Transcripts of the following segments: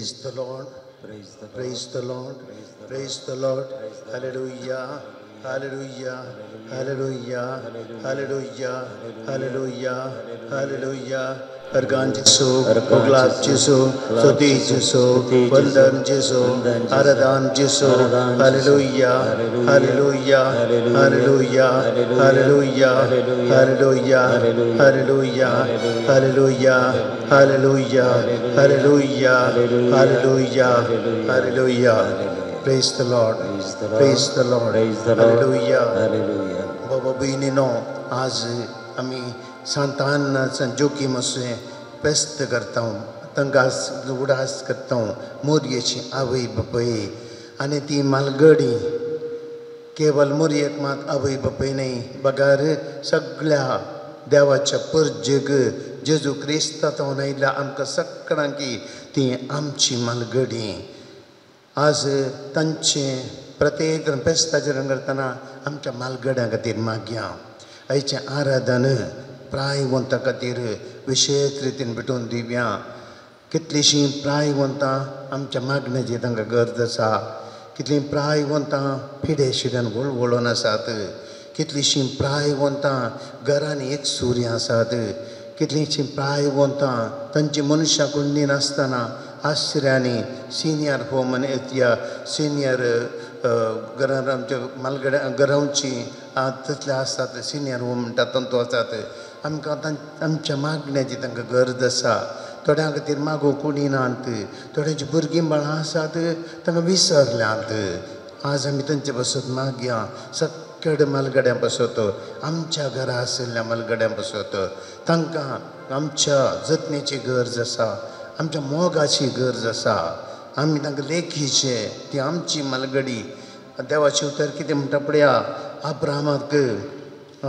Praise the Lord. Praise the Lord. Praise the Lord. Hallelujah. Hallelujah. Hallelujah. Hallelujah. Hallelujah. Hallelujah. Argan Jesu, Oglap Jesu, Soti Jesu, Vandan Jesu, Aradan Jesu. Hallelujah. Hallelujah. Hallelujah. Hallelujah. Hallelujah. Hallelujah. Hallelujah. Hallelujah. Hallelujah. Hallelujah. Hallelujah. Praise the Lord. Praise the Lord. Hallelujah. Baba Binino, आज आम्ही संतान संजोगी मसे व्यस्त करता हूँ तंगास उडास करता हूँ मोर्येची आवई बपई आणि ती मालगडी केवळ मोर्येक मात आवई बपई नाही बगार सगळ्या देवाच्या परजग जेजू क्रिस्तात होणायला आमकां सगळ्यांकी ती आमची मालगडी आज तांचे प्रत्येक फेस्ताचेर करतना आमच्या मालगड्यां खातीर मागया आयचें आराधन प्रायवंतां खातीर विशेष रितीन भेटून दिवया कितलीशीं प्रायवंतां आमच्या मागण्याची तांकां गरज आसा कितलीं प्रायवंतां पिडे शिड्यान वळवळून आसात कितलीशीं प्रायवंतां घरांनी एक सूर्य आसात कितलीशीं प्रायवंतां तांची मनशां कुंडी नासतना आश्रयांनी सिनियर होम या सिनियर घरां आमच्या मालगड्या घरांची तसले आसतात सिनियर होम म्हणटा तंतू आसात आमकां आमच्या मागण्याची तांकां गरज आसा थोड्यां खातीर मागो कुडी नात थोड्यांची भुरगीं बाळां आसात तांकां विसरल्यांत आज आमी तांचे बसत मागया सगळ्या मालगड्यां बसत आमच्या घरा आशिल्ल्या मालगड्यां बसत तांकां आमच्या जतनेची गरज आसा आमच्या मोगाची गरज आसा आमी तांकां लेखीचे ती आमची मालगडी देवाचें उतर कितें म्हणटा पळया अब्राहमाक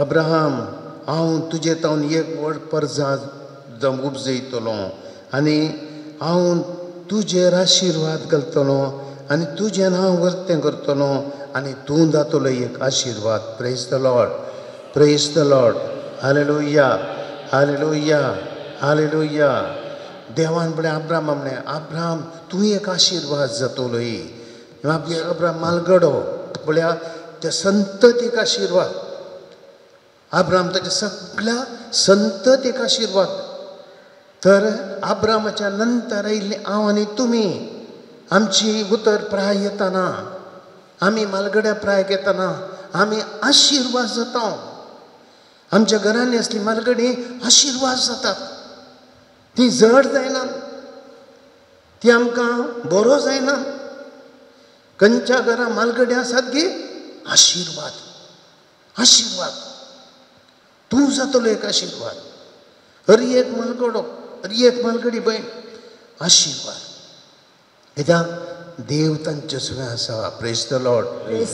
अब्राहम हांव तुजे तावन एक व्हड परजा उपजयतलो आनी हांव तुजेर आशिर्वाद घालतलो आनी तुजें नांव वर्तें करतलो आनी तूं जातलो एक आशिर्वाद praise the Lord praise the Lord hallelujah hallelujah hallelujah देवान म्हळें अब्राहमा म्हळें अब्राहम तूं एक आशिर्वाद जातलो अब्राहम मालगडो म्हळ्यार त्या संततीक आशिर्वाद अब्राहम ताच्या सगळ्या संततीक आशिर्वाद तर अब्राहमाच्या नंतर आयिल्ले हांव आनी तुमी आमची उतर प्राय येतना आमी मालगड्या प्राय घेतना आमी आशिर्वाद जाता आमच्या घरांनी असली मालगडी आशिर्वाद जातात ती जड जायना ती आमकां बरो जायना खंयच्या घरा मालगडी आसात की आशिर्वाद आशिर्वाद तूं जातलो एक आशिर्वाद हर एक मालगडो हर एक मालगडी भयण आशिर्वाद कित्याक देव तांचे सुवें आसा praise the Lord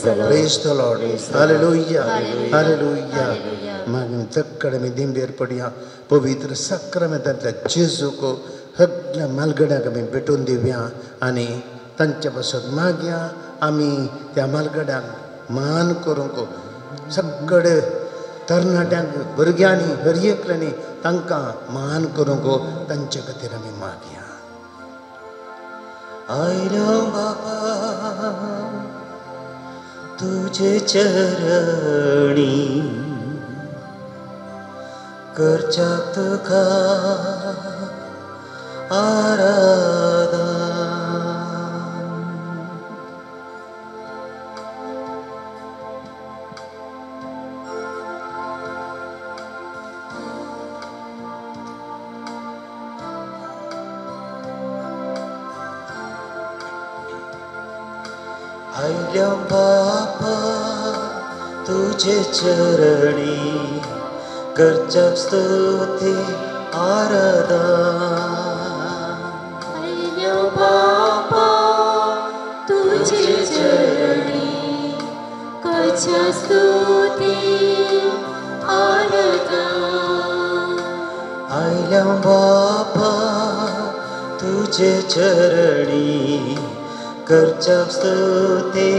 praise the Lord hallelujah hallelujah मागीर चक्कड आमी दिंबेर पडया पवित्र सक्रामेंतांतल्या जेजूक सगळ्या मालगड्यांक आमी भेटून दिवया आनी तांचे बसत मागया आमी त्या मालगड्यांक मान करूंक सगळे तरणाट्यांक भुरग्यांनी हर एकल्यांनी तांकां मान करूंक तांचे खातीर आमी मागया आयलो बाबा तुजे चरणी करच्याक तुका आराधन आयल्या बापा तुझे चरणी करच्याक स्तुती आराधन आयल्या बापा तुझे चरणी करच्याक स्तुती आराधन आयल्या बापा तुझे चरणी करच्याक स्तुती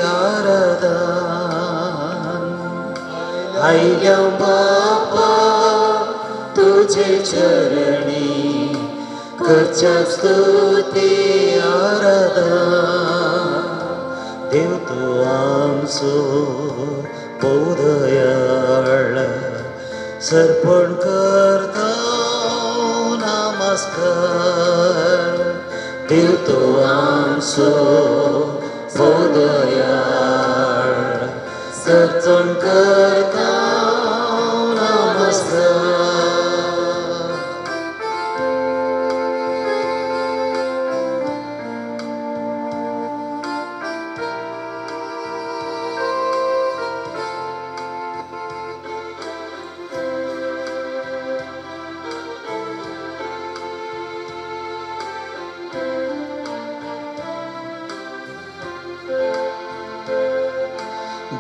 आराधन आयल्या बापा तुझे चरणी करच्या स्तुती आराधना देव तू आमचो पौदयाळ सर्पण करता नमस्कार देव तू आमचो पौदयाळ सर्पण करता नमस्कार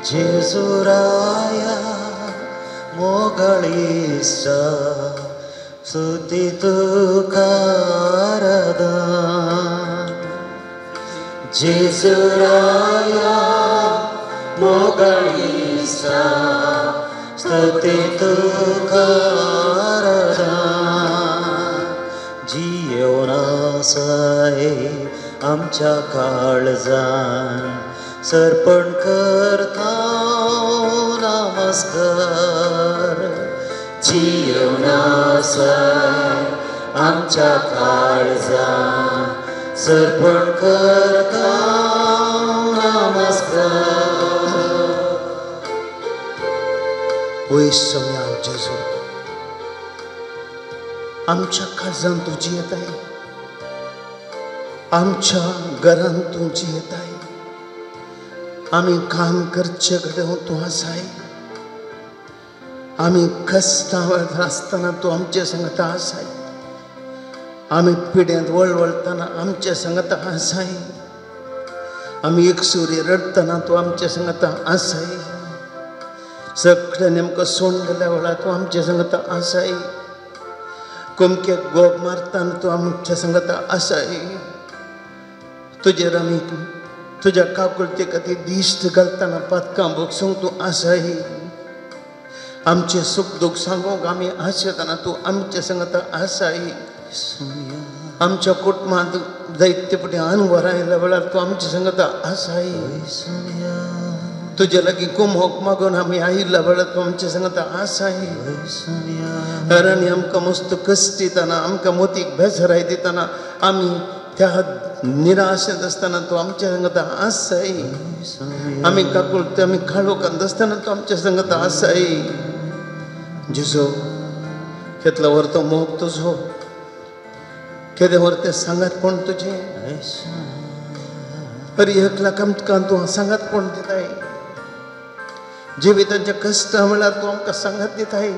जेजुराया मोगळीसा स्तुती तुका आराधना जेजुराया मोगळीसा स्तुती तुका आराधना जीवनासाय आमच्या काळजान सर्पण करता नमस्कार जीवनासाय आमच्या काळजान सर्पण करता नमस्कार ओय सौम्या जेजू आमच्या काळजान तुझी येत आहे आमच्या घरान तुझी येत आहे आम्ही काम करचे कडे तू आसाय आम्ही कष्टावर असताना तू आमच्या संगत आसाय आम्ही पिढ्यात वळवळताना आमच्या संगत आसाय आम्ही एक सूर्य रडताना तू आमच्या संगत आसाय सगळं नेमकं सोंड गेल्या वेळा तू आमच्या संगत आसाय कुमके गोब मारताना तू आमच्या संगत आसाय तुझे आम्ही तुझ्या काकुलते कधी दिश्ट घालताना पातकां बोगसूंक तू आसाय आमचे सुख दुःख सांगूंक आमी आशेताना तू आमच्या संगत आसाय आमच्या कुटुंबांत दैत्यपटी अनवर आयल्या वेळार तू आमच्या संगत आसाय तुझे लागीं कुमोक मागून आमी आयिल्ल्या वेळार तू आमच्या संगत आसाय कारण आमकां मस्त कश्ट दिताना आमकां मोतीक बेजाराय दिताना आमी त्या निराशेत असताना तू आमच्या संगत आसाय आम्ही काकुळते आम्ही काळोखांत असताना तू आमच्या संगत आसाय जेजू केतला वर तो मोग तुझो केदे वर ते सांगात कोण तुझे अरे एकला आमकां तू सांगात कोण दिताय जिविताच्या कश्टा वेळार तू आमकां सांगात दिताय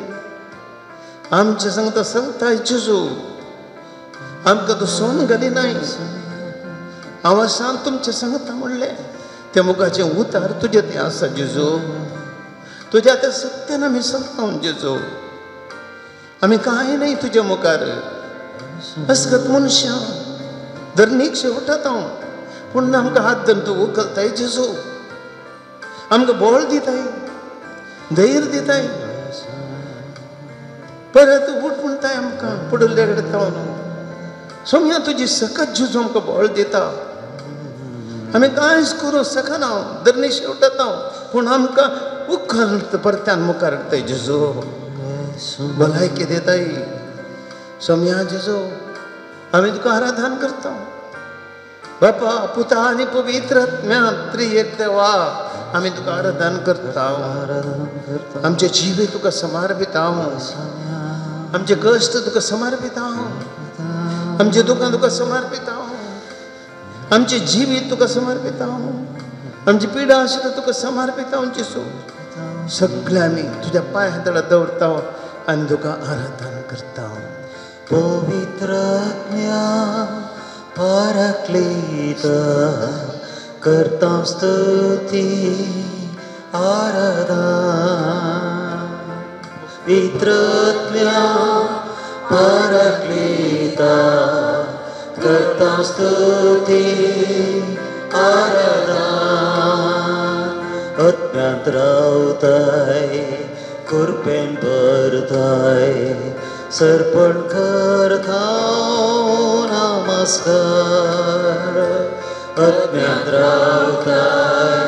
आमच्या संगत सांगताय जेजू आमकां तू सोन घालिनाय आवाजान तुमच्या सांगता म्हणले त्या मुखाचे उतार तुझे ते आसा जेजू तुझ्या त्या सत्यान आमी सांगता जेजू आमी काय नाही तुझ्या मुखार असगत मनुष्य धरणीक उठत हांव पूण आमकां हात धरून तू उखलताय जेजू आमकां बळ दिताय धैर्य दिताय परत उठ म्हणटाय आमकां पुडुल्ले रडता सोम्या तुजी सकत जेजू आमकां बळ दिता आमी कांयच करूं शकना धरणी शेवटत हांव पूण आमकां उखल परत्यान मुखार हाडटाय जेजू भलायकी दिताय सोम्या जेजू आमी तुका आराधन करता बापा पुता आनी पवित्र आत्म्या त्रिएक देवा आमी तुका आराधन करता आमचे जिवे तुका समर्पित हांव आमचे कश्ट तुका समर्पित हांव आमचे दुखां तुका समर्पित हांव आमचे जिवीत तुका समर्पित हांव आमची पिडा आशिल्ली तुका समर्पित हांव जेजू सगळे आमी तुज्या पांया तळा दवरता आनी तुका आराधन करता पवित्र आत्म्या पाराक्लीत करता स्तुती आराधना पवित्र आत्म्या पाराक्लीता करता स्तुती आराधना आत्म्यांत रावताय कृपेन भरताय सर्पण करता नमस्कार अज्ञात रावताय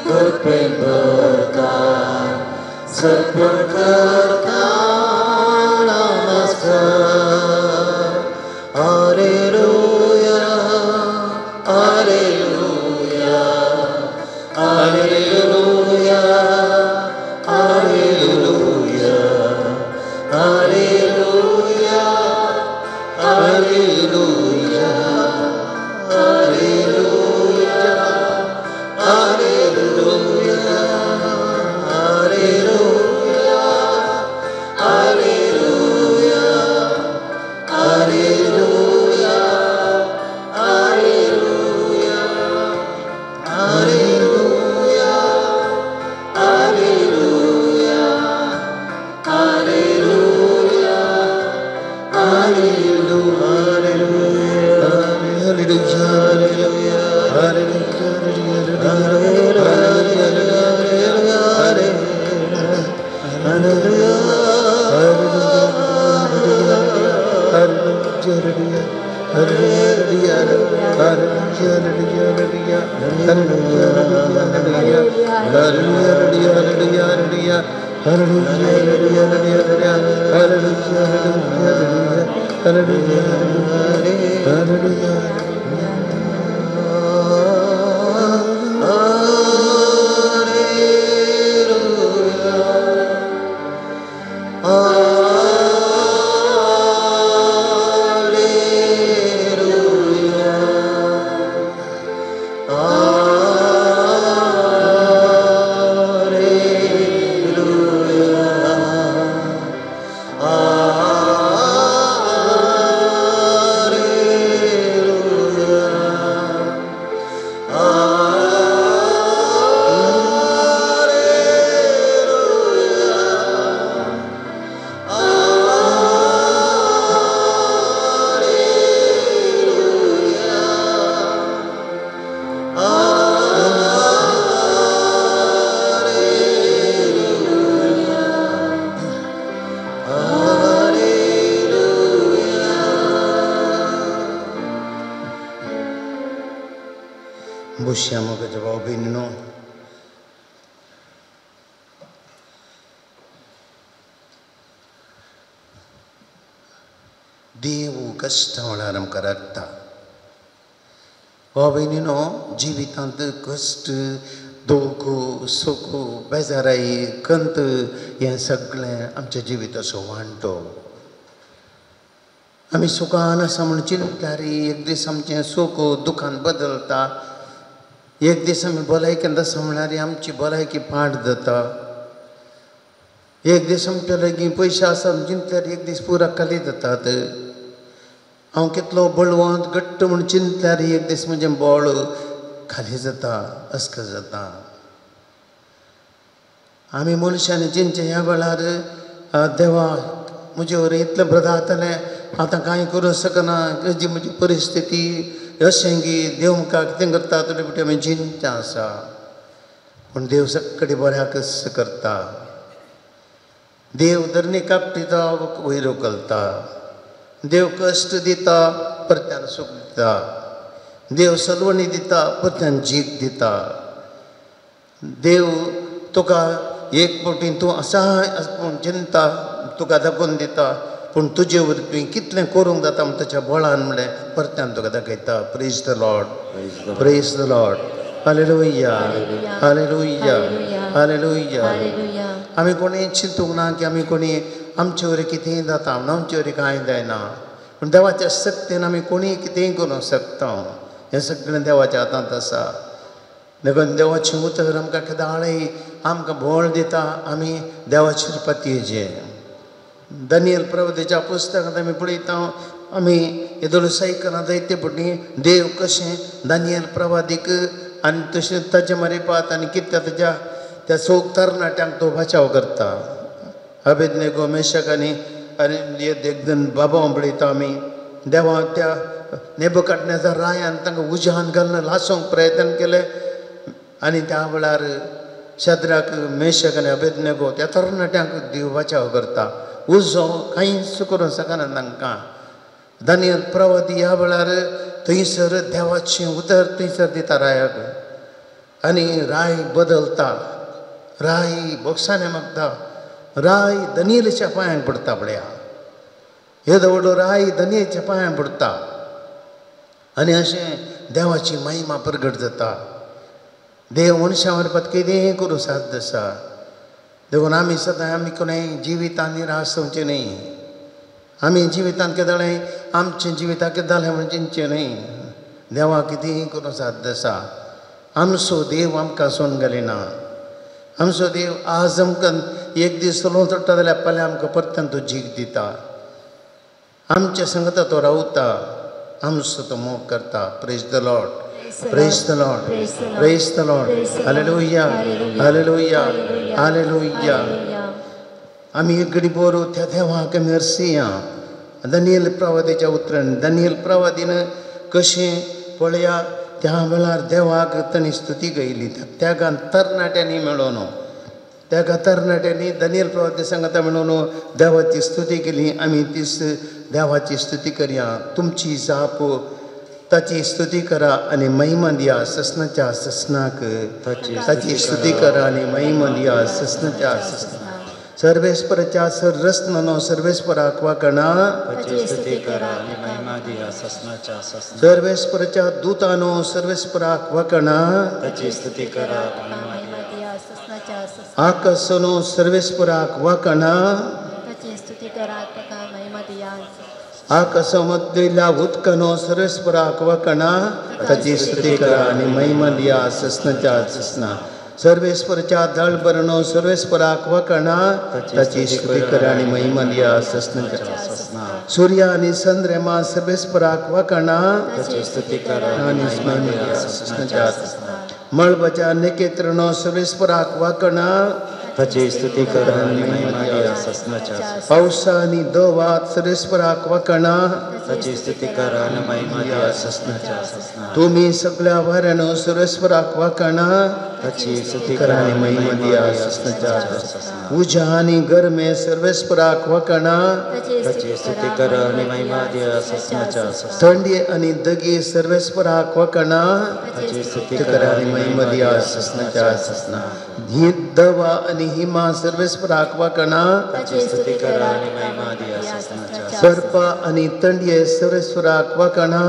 कृपेन भरताय सर्पण करता नमस्कार hallelujah hallelujah hallelujah hallelujah hallelujah hallelujah hallelujah hallelujah hallelujah hallelujah hallelujah hallelujah hallelujah hallelujah hallelujah Bushiamo che jawab inno देव कष्ट होणारम करता बाबीनो जीवितांत कष्ट दुःख सुख बेजाराई कंत हे सगळें आमच्या जिविताचो वांटो आमी सुखान आसा म्हूण चिंतल्यार एक दीस आमचें सुख दुखान बदलता एक दीस आमी भलायकेंत आसा म्हळ्यार आमची भलायकी पाड जाता एक दीस आमच्या लागीं पयशे आसा चिंतल्यार एक दीस पुरा खाली जातात हांव कितलो बळवंत घट्ट म्हूण चिंतल्यार एक दीस म्हजें बळ खाली जाता अस्क जाता आमी मनशांनी चिंतचे ह्या वेळार देवा म्हजे वर इतलें बरें जातलें आतां कांय करूं शकना जी म्हजी परिस्थिती अशें की देव म्हाका कितें करता तुजे फाटी आमी चिंतता आसा पूण देव सगळें बऱ्याकच करता देव धरणी कापटिता वयर उखलता देव कश्ट दिता परत्यान सूख दिता देव सलवणी दिता परत्यान जीक दिता देव तुका एक फावटी तूं आसा पूण चिंता तुका दाखोवन दिता पूण तुजे वर तुवें कितलें करूंक जाता म्हण ताच्या बळान म्हणलें परत्यान तुका दाखयता praise the Lord hallelujah hallelujah hallelujah आमी कोणी चिंतूंक ना की आमी कोणी आमचे वरी कितेंय जाता म्हूण आमचे वरी कांय जायना पूण देवाच्या शक्तीन आमी कोणीय कितेंय करूंक शकता हें सगळें देवाच्या हातांत आसा देखून देवाचें उतर आमकां केदाळय आमकां बळ दिता आमी देवाचेर पातयेचे दानियल प्रवक्त्याच्या पुस्तकांत आमी पळयता आमी येदोळ्यो सायकलां जायते फावटी देव कशें दानियल प्रवादीक आनी तशें ताचे मारिफात आनी कितें ताच्या त्या सोग तरणाट्यांक तो बचाव करता अबेदनेगो मेशक आनी एकदम बाबा पळयता आमी देवा त्या नेबुकदनेझर रायान तांकां उज्यान घालून लासोंक प्रयत्न केले आनी त्या वेळार शद्राक मेशक आनी अबेदनेगो त्या तरणाट्यांक देव बचाव करता उजो कांयच करूं शकना तांकां दानियल प्रवादी ह्या वेळार थंयसर देवाचें उदर थंयसर दिता रायाक आनी राय बदलता राय बोक्साने मागता राय दानियेलाच्या पांयांक पडटा पळया येदो व्हडलो राय दानियेलाच्या पांयांक पडटा आनी अशें देवाची महिमा प्रगट जाता देव मनशा मार्फत कितेंय करूं साध्य आसा देखून आमी सदां आमी कोणेंय जिवितान निराश जावचें न्ही आमी जिवितान केदळें आमचें जिविताक कितें जालें म्हण चिंतचें न्ही देवा कितेंय करूं साध्य आसा आमचो देव आमकां सोडून गेलिना आमचो देव आज आमकां एक दीस चलोवन चडटा जाल्यार फाल्यां आमकां परत्यान तो जीक दिता आमच्या संगता तो रावता आमचो तो मोग करता praise the Lord praise the Lord praise the Lord hallelujah hallelujah hallelujah आमी एक घडी बरो त्या देवाक आमी हरसिया दानियल प्रवादीच्या उतरान दानियल प्रवादीन कशें पळया त्या वेळार देवाक ताणी स्तुती गायली त्या तरणाट्यांनी मेळोन त्या तरणाट्यांनी दानियल प्रवादी सांगता मेळोन देवाची स्तुती केली आमी तीच देवाची स्तुती करया तुमची जाप ताची स्तुती करा आनी महिमा दिया ससनाच्या ससनाक ताची स्तुती करा आनी महिमा दिया ससनाच्या ससनाक सर्वेस्पराच्या रसनो सर्वेस्पराक वाकणा सर्वेस्पराच्या दूतानो सर्वेस्पराक वाकणा आकाशनो सर्वेस्पराक वाकणा आकाशामधल्या उदकानो सर्वेस्पराक वाकणा ताची स्तुती करा आनी महिमा दिया ससनाच्या ससना सर्वेस्परच्या दळबरणो सर्वेस्पराक वाकणा ताची स्तुती करा आनी महिमा दिया ससनाच्या ससना सूर्य आनी चंद्रमा सर्वेस्पराक वाकणा ताची स्तुती करा आनी महिमा दिया ससनाच्या ससना मळबाच्या नकेत्रनो सर्वेस्पराक वाकणा ताची स्तुती करा आनी महिमा दिया ससनाच्या पावसा आनी दवात सर्वेस्पराक वाकणा ताची स्तुती करा आनी महिमा दिया ससनाच्या ससना तुम्ही सगळ्या वाऱ्यानो सर्वेस्पराक वाकणा ताची स्तुती करा आनी महिमा दिया ससनाच्या ससना उजा आनी गरमे सर्वेस्पराक वाकणा ताची स्तुती करा आनी महिमा दिया ससनाच्या ससना थंडी आनी दगी सर्वेस्पराक वाकणा ताची स्तुती करा आनी महिमा दिया ससनाच्या ससना दवा आनी हिमा सर्वेस्पराक वाकणा ताची स्तुती करा आनी महिमा दिया ससनाच्या सर्प आनी तंडये सर्वेस्पराक वाकणा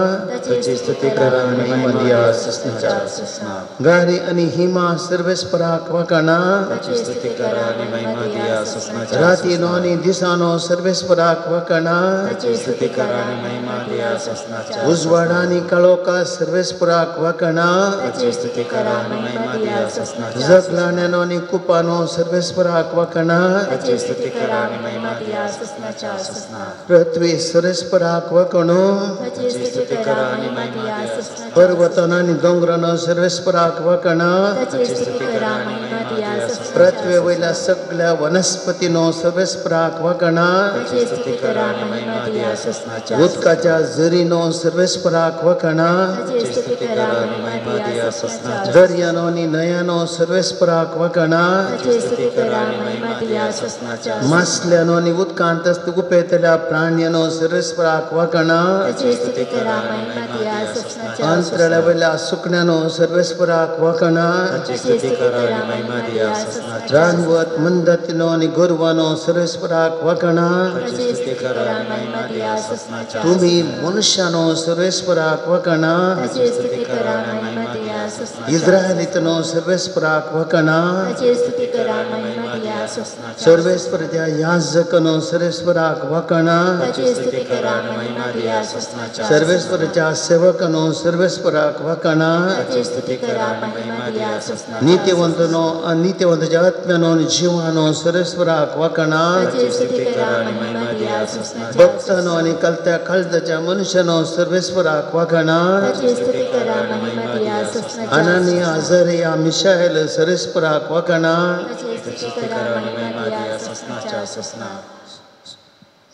ताची स्तुती करा आनी महिमा दिया ससनाच्या ससना गारी आनी हिमा सर्वेस्पराक वाकणा ताची स्तुती करा आनी महिमा दिया ससनाच्या रातीनो आनी दिसानो सर्वेस्पराक वाकणा ताची स्तुती करा आनी महिमा दिया ससनाच्या उजवाड आनी काळोखा सर्वेस्पराक वाकणा ताची स्तुती करा आनी महिमा दिया ससनाच्या जगलाण्यानो आनी कुपानो सर्वेस्पराक वाकणा ताची स्तुती करा आनी महिमा दिया ससनाच्या ससना पृथ्वी सर्वेस्पराक वाकणो ताची स्तुती करा आनी महिमा दिया ससना पर्वतानो आनी दोंगरानो सर्वेस्पराक वाकणा ताची स्तुती करा आनी महिमा दिया ससना पृथ्वी वयल्या सगळ्या वनस्पतीनो सर्वेस्पराक वाकणा ताची स्तुती करा आनी महिमा दिया ससनाच्या उदकाच्या झरीनो सर्वेस्पराक वाकणा ताची स्तुती करा आनी महिमा दिया ससनाच्या दर्यानो आनी न्हंयानो सर्वेस्पराक वाकणा ताची स्तुती करा आनी महिमा दिया ससनाच्या मासल्यानो आनी उदकांत उपेतल्या प्राण्यानो सर्वेस्पराक वाकणा ताची स्तुती करा आनी महिमा दिया ससनाच्या अंतराळ्या वयल्या सुकण्यानो सर्वेस्पराक वाकणा ताची स्तुती करा आनी महिमा दिया ससनाच्या रानवत मंदतीनो आनी गोरवानो सर्वेस्पराक वाकणा ताची स्तुती करा आनी महिमा दिया ससनाच्या तुम्ही मनुष्यानो सर्वेस्पराक वाकणा ताची स्तुती करा आनी महिमा दिया ससनाच्या इस्रायलीतनो सर्वेस्पराक वाकणा ताची स्तुती करा आनी महिमा दिया ससनाच्या सर्वेस्पराच्या याजकनो सर्वेस्पराक वाकणा ताची स्तुती करा आनी महिमा दिया ससनाच्या सर्वेस्पराच्या सेवकनो सर्वेस्पराक वाकणा ताची स्तुती करा आनी महिमा दिया ससनाच्या नीतिवंतनो अनित्यवंताच्या आत्म्यानो आनी जिवानो सर्वेस्पराक वाकणा ताची स्तुती करा आनी महिमा दिया ससनाच्या भक्तानो आनी कलत्या काळजाच्या मनुष्यानो सर्वेस्पराक वाकणा ताची स्तुती करा आनी महिमा दिया ससनाच्या अननिया अझरिया मिशाएल सर्वेस्पराक वाकणा ताची स्तुती करा आनी महिमा दिया ससनाच्या ससना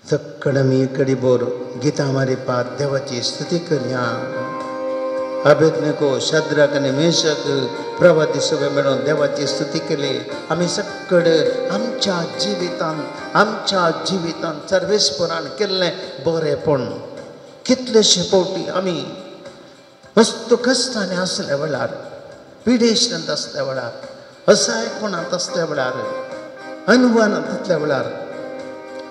सक्कडमी कडी बोर गीता मारी पात देवाची स्तुती करया अबेदनेगो, शद्रक आणि मेषक प्रवादी सभे मिळून देवाची स्तुती केली. आम्ही सगळे आमच्या जिवितांत सर्वेस्परान केल्लें बरेपण कितलेशे फावटी आमी मस्त कश्टांनी आसल्या वेळार, पिडेशनांत आसल्या वेळार, असायपणांत आसल्या वेळार, अनुभवांत आसल्या वेळार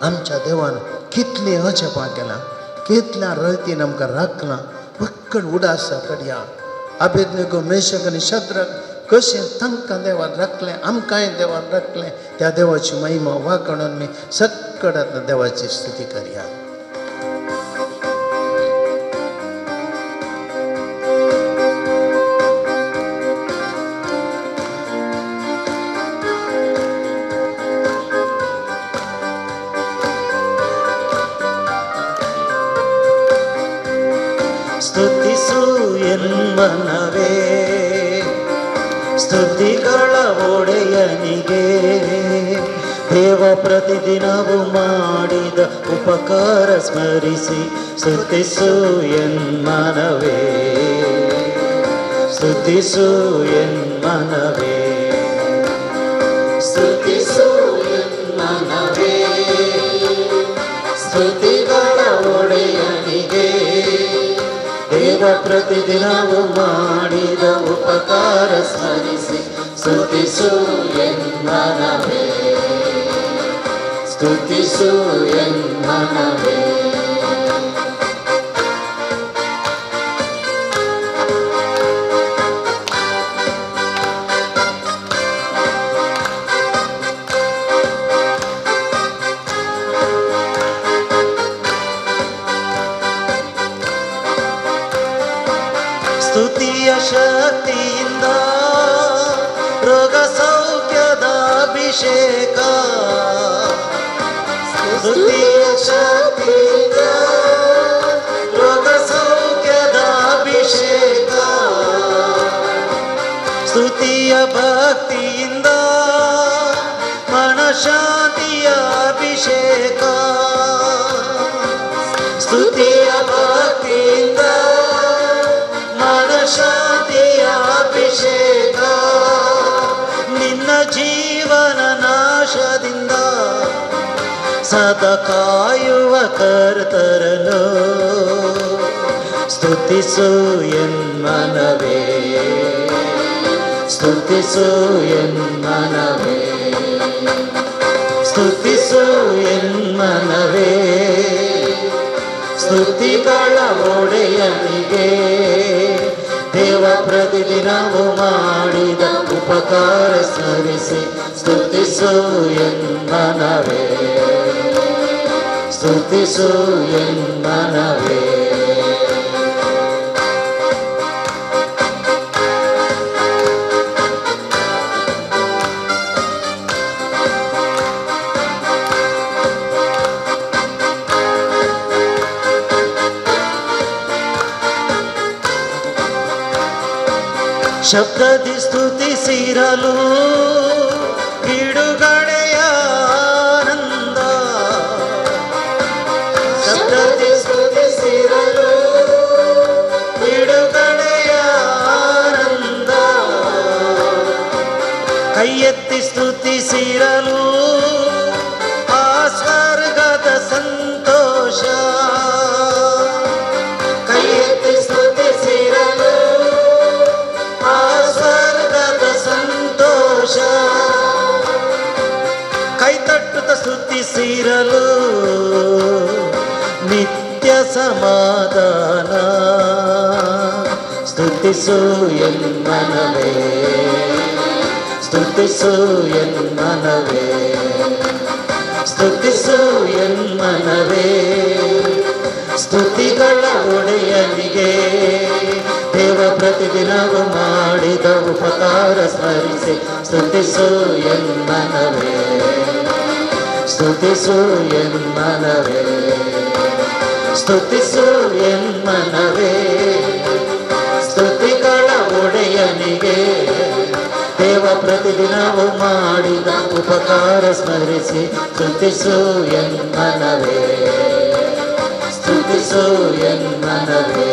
आमच्या देवान कितली अजपां केलां, कितल्या रयतीन आमकां राखलां. फक्कड उडासा कडया. अबेदनेगो, मेषक आनी शद्रक कशें तांकां देवान राखलें, आमकांय देवान राखलें, त्या देवाची महिमा वाखणून मी सगळ्यांत देवाची स्तुती करया. ಸ್ತುತಿಸು ಎನ್ಮನವೇ, ಸ್ತುತಿಗಳ ಒಡೆಯನಿಗೆ, ದೇವ ಪ್ರತಿದಿನವೂ ಮಾಡಿದ ಉಪಕಾರ ಸ್ಮರಿಸಿ ಸ್ತುತಿಸು ಎನ್ಮನವೇ, ಸ್ತುತಿಸು ಎನ್ಮನವೇ, ಸ್ತುತಿಸು ಎನ್ಮನವೇ, ಸ್ತುತಿಗಳ ಒಡೆಯನಿಗೆ, ದೇವ ಪ್ರತಿದಿನವೂ ಮಾಡಿದ ಉಪಕಾರ ಸ್ಮರಿಸಿ ಸ್ತುತಿಸು ಎನ್ಮನವೇ, ಸ್ತುತಿಸು ಎನ್ಮನವೇ. ಸ್ತುತಿಯ ಶಕ್ತಿಯಿಂದ ರೋಗ ಸೌಖ್ಯದ ಅಭಿಷೇಕ, ಸ್ತುತಿಯ ಶಕ್ತಿಯಿಂದ ರೋಗ ಸೌಖ್ಯದ ಅಭಿಷೇಕ, ಸ್ತುತಿಯ ಭಕ್ತಿಯಿಂದ ಮನಶಾಂತಿಯ ಅಭಿಷೇಕ, ಸ್ತುತಿಯ ಭಕ್ತಿಯಿಂದ ಶಾಂತಿಯ ಅಭಿಷೇಕ, ನಿನ್ನ ಜೀವನ ನಾಶದಿಂದ ಸದಾ ಕಾಯುವ ಕರ್ತರನು ಸ್ತುತಿಸು ಎನ್ಮನವೇ, ಸ್ತುತಿಸು ಎನ್ಮನವೇ, ಸ್ತುತಿಸು ಎನ್ಮನವೇ, ಸ್ತುತಿಗಳ ಒಡೆಯನಿಗೆ, ದೇವ ಪ್ರತಿದಿನವೂ ಮಾಡಿದ ಉಪಕಾರ ಸ್ಮರಿಸಿ ಸ್ತುತಿಸು ಎನ್ಮನವೇ, ಸ್ತುತಿಸು ಎನ್ಮನವೇ. ಶಬ್ದದಿ ಸ್ತುತಿಸಿರಲು ಬಿಡುಗಡೆಯ ಆನಂದ, ಶಬ್ದದಿ ಸ್ತುತಿಸಿರಲು ಬಿಡುಗಡೆಯ ಆನಂದ, ಕೈ ಎತ್ತಿ ಸ್ತುತಿಸಿರಲು ಆ ಸ್ವರ್ಗದ ಸಂತೋಷ, ಕೈ ಎತ್ತಿ ಸ್ತುತಿಸಿರಲು ಸ್ವರ್ಗದ ಸಂತೋಷ, ಕೈ ತಟ್ಟುತ್ತ ಸ್ತುತಿಸಿರಲು ನಿತ್ಯ ಸಮಾಧಾನ, ಸ್ತುತಿಸು ಎನ್ಮನವೇ, ಸ್ತುತಿಸು ಎನ್ಮನವೇ, ಸ್ತುತಿಸು ಎನ್ಮನವೇ, ಸ್ತುತಿಗಳ ಒಡೆಯನಿಗೆ, ದೇವ ಪ್ರತಿದಿನವೂ ಮಾಡಿದ ಉಪಕಾರ ಸ್ಮರಿಸಿ ಸ್ತುತಿಸು ಎನ್ಮನವೇ, ಸ್ತುತಿಸು ಎನ್ಮನವೇ, ಸ್ತುತಿಸು ಎನ್ಮನವೇ, ಸ್ತುತಿಗಳ ಒಡೆಯನಿಗೆ, ದೇವ ಪ್ರತಿದಿನವೂ ಮಾಡಿದ ಉಪಕಾರ ಸ್ಮರಿಸಿ ಸ್ತುತಿಸು ಎನ್ಮನವೇ, ಸ್ತುತಿಸು ಎನ್ಮನವೇ.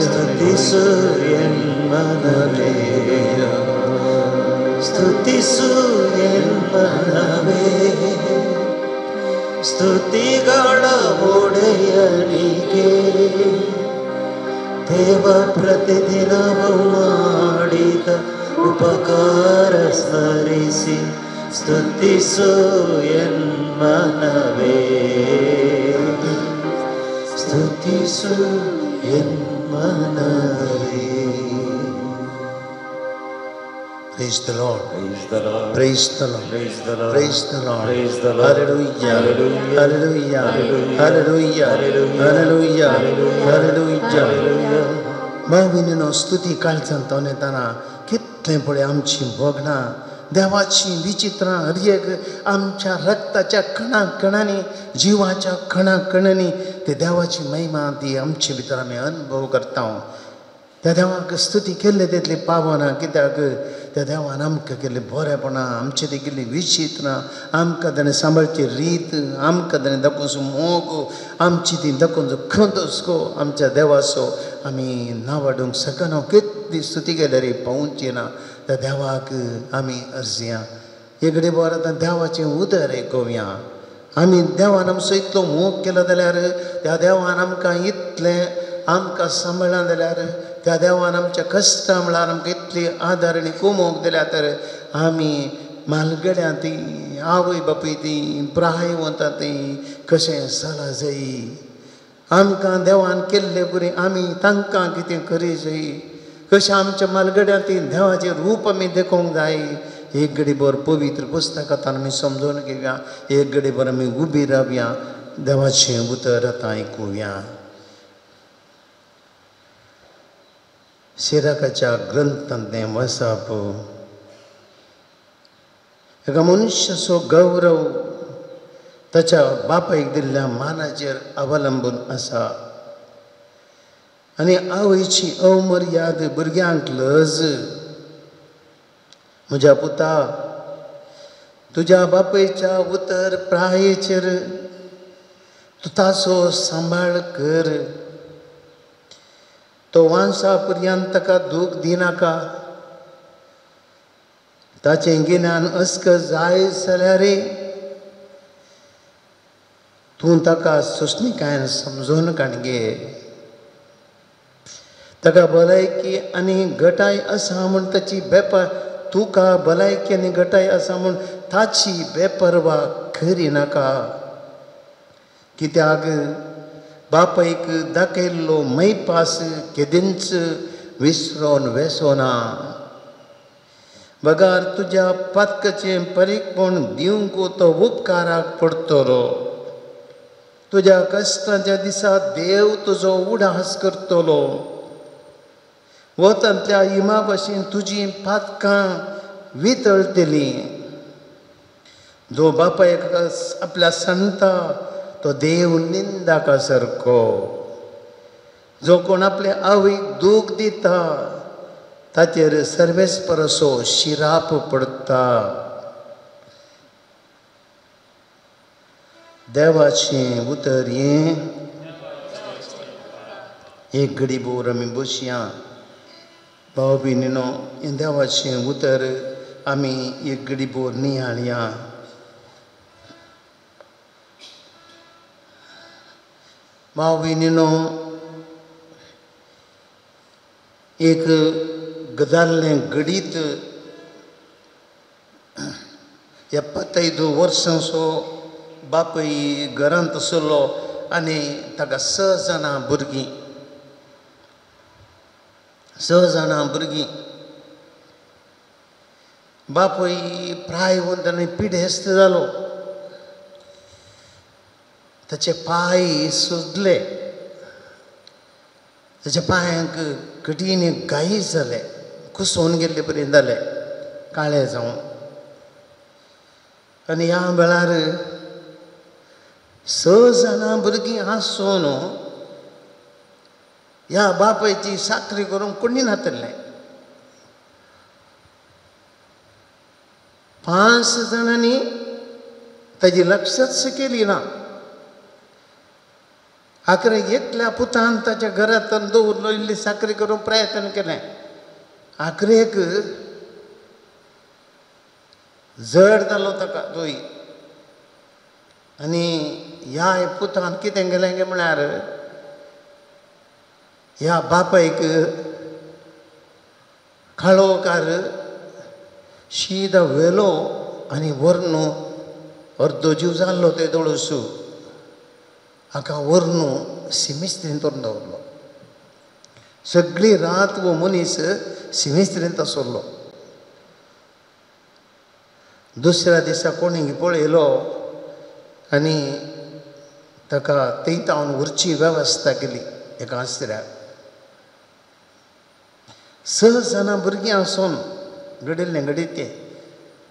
ಸ್ತುತಿಸು ಎನ್ಮನವೇ ಸ್ತುತಿಸು ಎನ್ಮನವೇ ಸ್ತುತಿಗಳ ಒಡೆಯನಿಗೆ ದೇವ ಪ್ರತಿದಿನವೂ ಮಾಡಿದ ಉಪಕಾರ ಸ್ಮರಿಸಿ ಸ್ತುತಿಸು ಎನ್ಮನವೇ ಸ್ತುತಿಸು ಎನ್ಮನವೇ. Praise the Lord. Praise the Lord. Praise the Lord. Praise the Lord. Praise the Lord. Praise the Lord. Hallelujah. Hallelujah. Hallelujah. Hallelujah. Hallelujah. Hallelujah. Hallelujah. भाविनीनो स्तुती काळजांत येताना कितले पळय आमची भोगणां देवाची विचित्रां हर एक आमच्या रक्ताच्या कणाकणांनी जिवाच्या कणाकणांनी ते देवाची महिमा ती आमचे भितर आमी अनुभव करता. त्या देवाक स्तुती केल्ले तितली पावना कित्याक त्या देवान आमकां केल्ले बरेपणां आमचे ती केल्ली विचित्रां आमकां ताणें सांबाळची रीत आमकां ताणें दाखोवचो मोग आमची ती दाखोवचो खंतोस्को आमच्या देवाचो आमी नांवाडूंक शकना. कितली स्तुती केल्यार पावूंची ना. त्या देवाक आमी अर्जया एकडे बर आतां देवाचें उदर आयकुया. आमी देवान आमचो इतलो मोग केलो जाल्यार त्या देवान आमकां इतलें आमकां सांबाळ्ळां जाल्यार त्या देवान आमच्या कश्टां म्हळ्यार आमकां इतली आदार आनी कुमोग दिल्या तर आमी मालगड्यां ती आवय बापूय ती प्रायवंतां ती कशें जाला जायी आमकां देवान केल्ले बरें आमी तांकां कितें करी जायी कशें आमच्या मालगड्यां ती देवाचें रूप आमी देखूंक जाय. एक घडी भर पवित्र पुस्तकांतल्यान आमी समजून घेवया. एक घडी भर आमी उबी रावया. देवाचें उतर आतां आयकुया. सिराकाच्या ग्रंथांतलें वचप एका मनशाचो गौरव ताच्या बापायक दिल्ल्या मानाचेर अवलंबून आसा आनी आवयची अवमर्याद भुरग्यांक लज. म्हज्या पुता तुज्या बापायच्या उतर प्रायेचेर तूं ताचो सांबाळ कर. तो वांसा पर्यंत ताका दूख दिनाका. ताचें गिन्यान अस्क जाय जाल्यार तूं ताका सुस्मिकायेन समजून काणगे. ताका भलायकी आनी घटाय आसा म्हूण ताची तुका भलायकी आनी घटाय आसा म्हूण ताची बेपरवा करी नाका. कित्याक बापायक दाखयल्लो मैपास केदींच विसरोन वेसोना. बगार तुज्या पातकाचें परीकपण दिवंक तो उपकाराक पडटलो. तुज्या कश्टाच्या दिसा देव तुजो उडास करतलो. वतांतल्या इमा भाशेन तुजीं पातकां वितळटलीं. जो बापायक आपल्या सांगता तो देव निंदाका सारको. जो कोण आपल्या आवयक दूख दिता ताचेर सर्वेस्परसो शिराप पडटा. देवाचें उतर हें. एक घडी भोर आमी बसया. भाव भयणीनो हें देवाचें उतर आमी एक घडी भोर नियाळया. भाव भयणीनो एक गजाल्लें घडीत 75 वर्सांचो बापूय घरांत आसलो आनी ताका 6 जाणां भुरगीं. 6 जाणां भुरगीं. बापूय प्रायवंत आनी पिडेस्त जालो. ताचे पाय सुजले. ताच्या पांयांक कठीण गायी जाले. कुसोवन गेल्ले परी जाले काळे जावन. आनी ह्या वेळार 6 जाणां भुरगीं आसून ह्या बापायची साखरी करूंक कोणी नातलें. 5 जाणांनी ताजी लक्षच केली ना. आखरे एकल्या पुतान ताच्या घरांत दवरलो इल्ली साखरी करून प्रयत्न केले. आखरेक जड जालो ताका तोय. आनी ह्या पुतान कितें केलें गे म्हळ्यार ह्या बापायक काळोखार शीद व्हेलो आनी व्हरून अर्दो जीव जाल्लो ते दोळसू हाका व्हरून सिमिस्त्रीन व्हरून दवरलो. सगळी रात वो मनीस सिमिस्त्रीन आसलो. दुसऱ्या दिसा कोणी पळयलो आनी ताका थंय व्हरची वेवस्था केली. एका आसऱ्याक 6 जाणां भुरगीं आसून घडिल्लें घडीत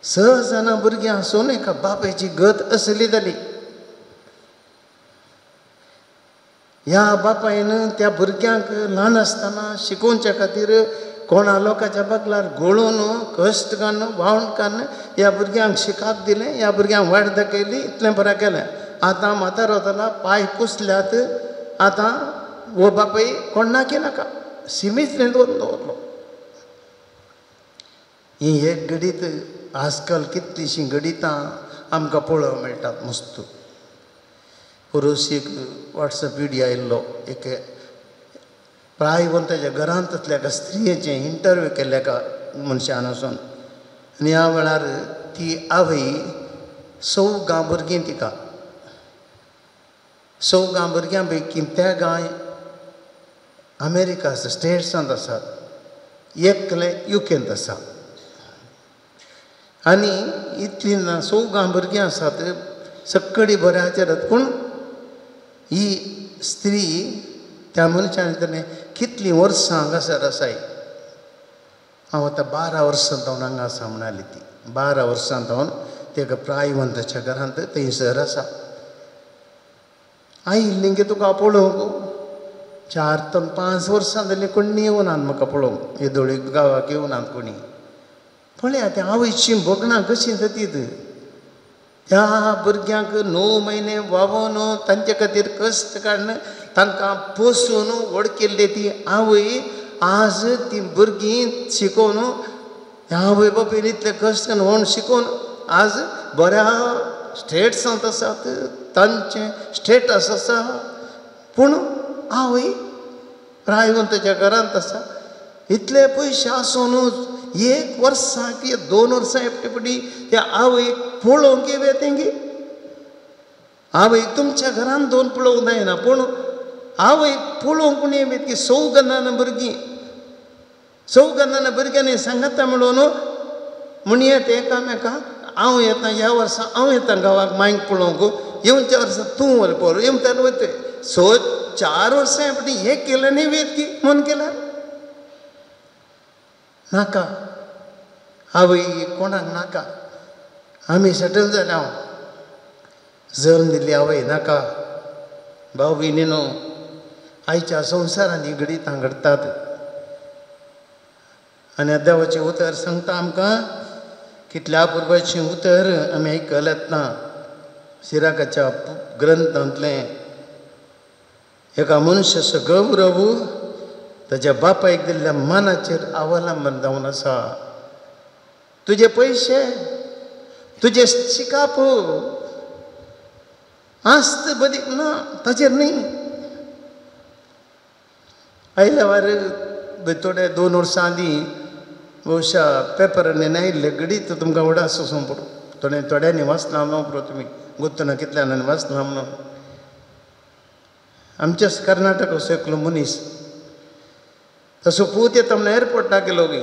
6 जाणां भुरगीं आसून एका बापायची गत असली जाली. ह्या बापायन त्या भुरग्यांक ल्हान आसतना शिकोवच्या खातीर कोणा लोकांच्या बगलार घोळून कश्ट कान्न वावण कान्न ह्या भुरग्यांक शिकाप दिलें. ह्या भुरग्यांक वाट दाखयली. इतलें बरें केलें. आतां म्हातारो जाला, पांय कुसल्यात. आतां वो बापाय कोण नाकी नाका सिमिस्त्रीन व्हरून दवरलो. ही एक घडीत आजकाल कितलींशीं घडितां आमकां पळोवंक मेळटात. मस्त परोसीक वॉट्सअप व्हिडियो आयिल्लो. एक प्रायवंताच्या घरांतल्या एका स्त्रियेचें इंटरव्यू केल्लें एका मनशान वचून. आनी ह्या वेळार ती आवय 4 भुरगीं तिका 4 भुरग्यां पैकी 3 अमेरिका आसा, स्टेट्सांत आसात. एकलें युकेंत आसा. आनी इतलीं 4 भुरगीं आसात. सक्कडी बऱ्याचेर. पूण ही स्त्री त्या मनशान विचारलें कितलीं वर्सां हांगासर आसाय. हांव आतां 12 वर्सां जावन हांगा आसा म्हणाली ती. 12 वर्सां जावन तेका प्रायवंताच्या घरांत थंयसर आसा. आयिल्लीं गे तुका पळोवंक 4 ते 5 वर्सां जालीं कोणी येवनात म्हाका पळोवंक. येदोळी गांवाक येवनात कोणी. पळया त्या आवयचीं भोगणां कशीं जातीत. त्या भुरग्यांक 9 म्हयने वावोवन तांचे खातीर कश्ट काडन तांकां पोसून व्हड केल्ली ती आवय आज ती भुरगीं शिकोवन ह्या आवय बापायन इतले कश्ट करून व्हड शिकोवन आज बऱ्या स्टेट्सांत आसात. तांचें स्टेटस आसा. पूण आवय प्रायवंताच्या घरांत आसा. इतले पयशे आसून 1 वर्सा की 2 वर्सां एकटेपडी त्या आवयक पळोवंक येवे तेंगे. आवयक तुमच्या घरांत 2 पळोवंक जायना. पूण आवयक पळोवंक कोण येवेत की 4 जाणां भुरगीं 4 जाणां भुरग्यांनी सांगाता मेळून म्हणयेत एकामेकाक हांव येता ह्या वर्सा हांव येता गांवाक मांयक पळोवंक. येवच्या वर्सा तूं वल पळोव. येवतार वयता. 4 वर्सां एकपटी हें केलें न्ही वेत की म्हूण केल्यार नाका. आवय कोणाक नाका. आमी सेटल जाले. हांव जल्म दिली आवय नाका. भाव भयणीनो आयच्या संवसारांनी घडितां घडटात. आनी देवाचें उतर सांगता आमकां कितल्या पुर्वाचें उतर आमी आयकलें ना. सिराकाच्या ग्रंथांतलें एका मनशाचो गौरव ताच्या बापायक दिल्ल्या मानाचेर अवलंबन जावन आसा. तुजे पयशे तुजे शिकाप आस्त बदीक ना ताचेर न्ही. आयल्या वार थोडे 2 वर्सां आदीं भोवशा पेपरांनी आयिल्ले घडीत तुमकां उडास वचूंक पडो. थोड्यांनी वाचना न्हू पुरो तुमी गुत्तना कितल्यानी वाचना म्हणून. आमच्याच कर्नाटक असो एकलो मनीस तसो पूत येता म्हणून एअरपोर्टाक गेलो गे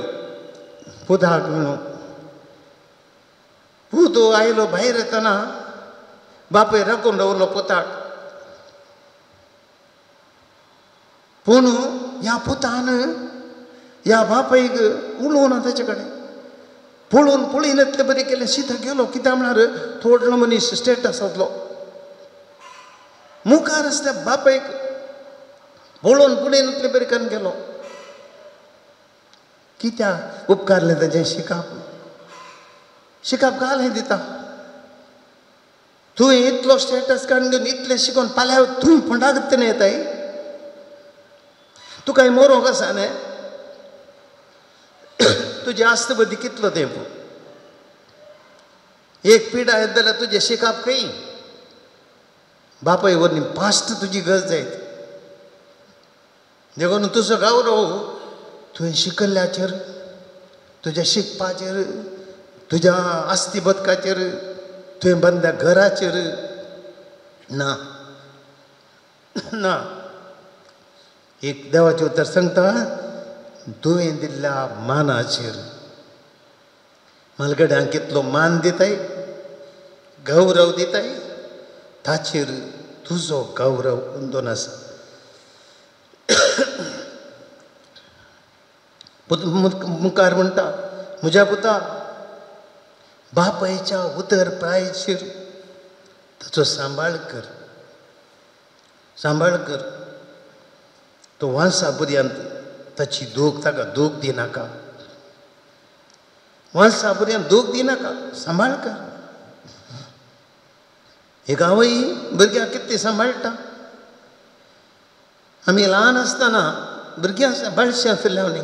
पूत हाक म्हणून. पूत आयलो भायर येतना बापाय राखून दवरलो पुताक. पूण ह्या पुतान ह्या बापायक उलोवना ताचे कडेन. पळोवन पळयन इतलें बरें केलें. सीदा गेलो. कित्याक म्हळ्यार थोडलो मनीस स्टेटसांतलो मुखार आसल्या बापायक पळोवन पळयन इतलें बरें करून गेलो. कित्याक उपकारलें ताचें शिकाप. शिकाप घालें दिता. तू इतलो स्टेटस काढून घेऊन इतले शिकून पाल्यावर तू फंडागत नाही येत आहे तू काही मोरो कसा नाही तुझे आस्त बदी कितलो ते एक पिढा येत जाल्यार तुझे शिकाप काही बापाय वरनी पास्ट तुझी गरज जायत देखून तुजो गौरव तुवें शिकल्ल्याचेर तुज्या शिकपाचेर तुज्या आस्ती बदकाचेर तुवें बांदल्या घराचेर ना ना एक देवाचें उतर सांगता तुवें दिल्ल्या मानाचेर मलगड्यांक कितलो मान दिताय गौरव दिताय ताचेर तुजो गौरव उंदून आसा मुखार म्हणटा म्हज्या पुता बापायच्या उतर प्रायचेर ताचो सांबाळ कर तो वांसा पर्यंत ताची दूख ताका दूख दिनाका वांसा पर्यंत दूख दिनाका सांबाळ कर एक आवय भुरग्यांक कितें सांबाळटा आमी ल्हान आसतना भुरग्यां बाळशां फिरल्यावनी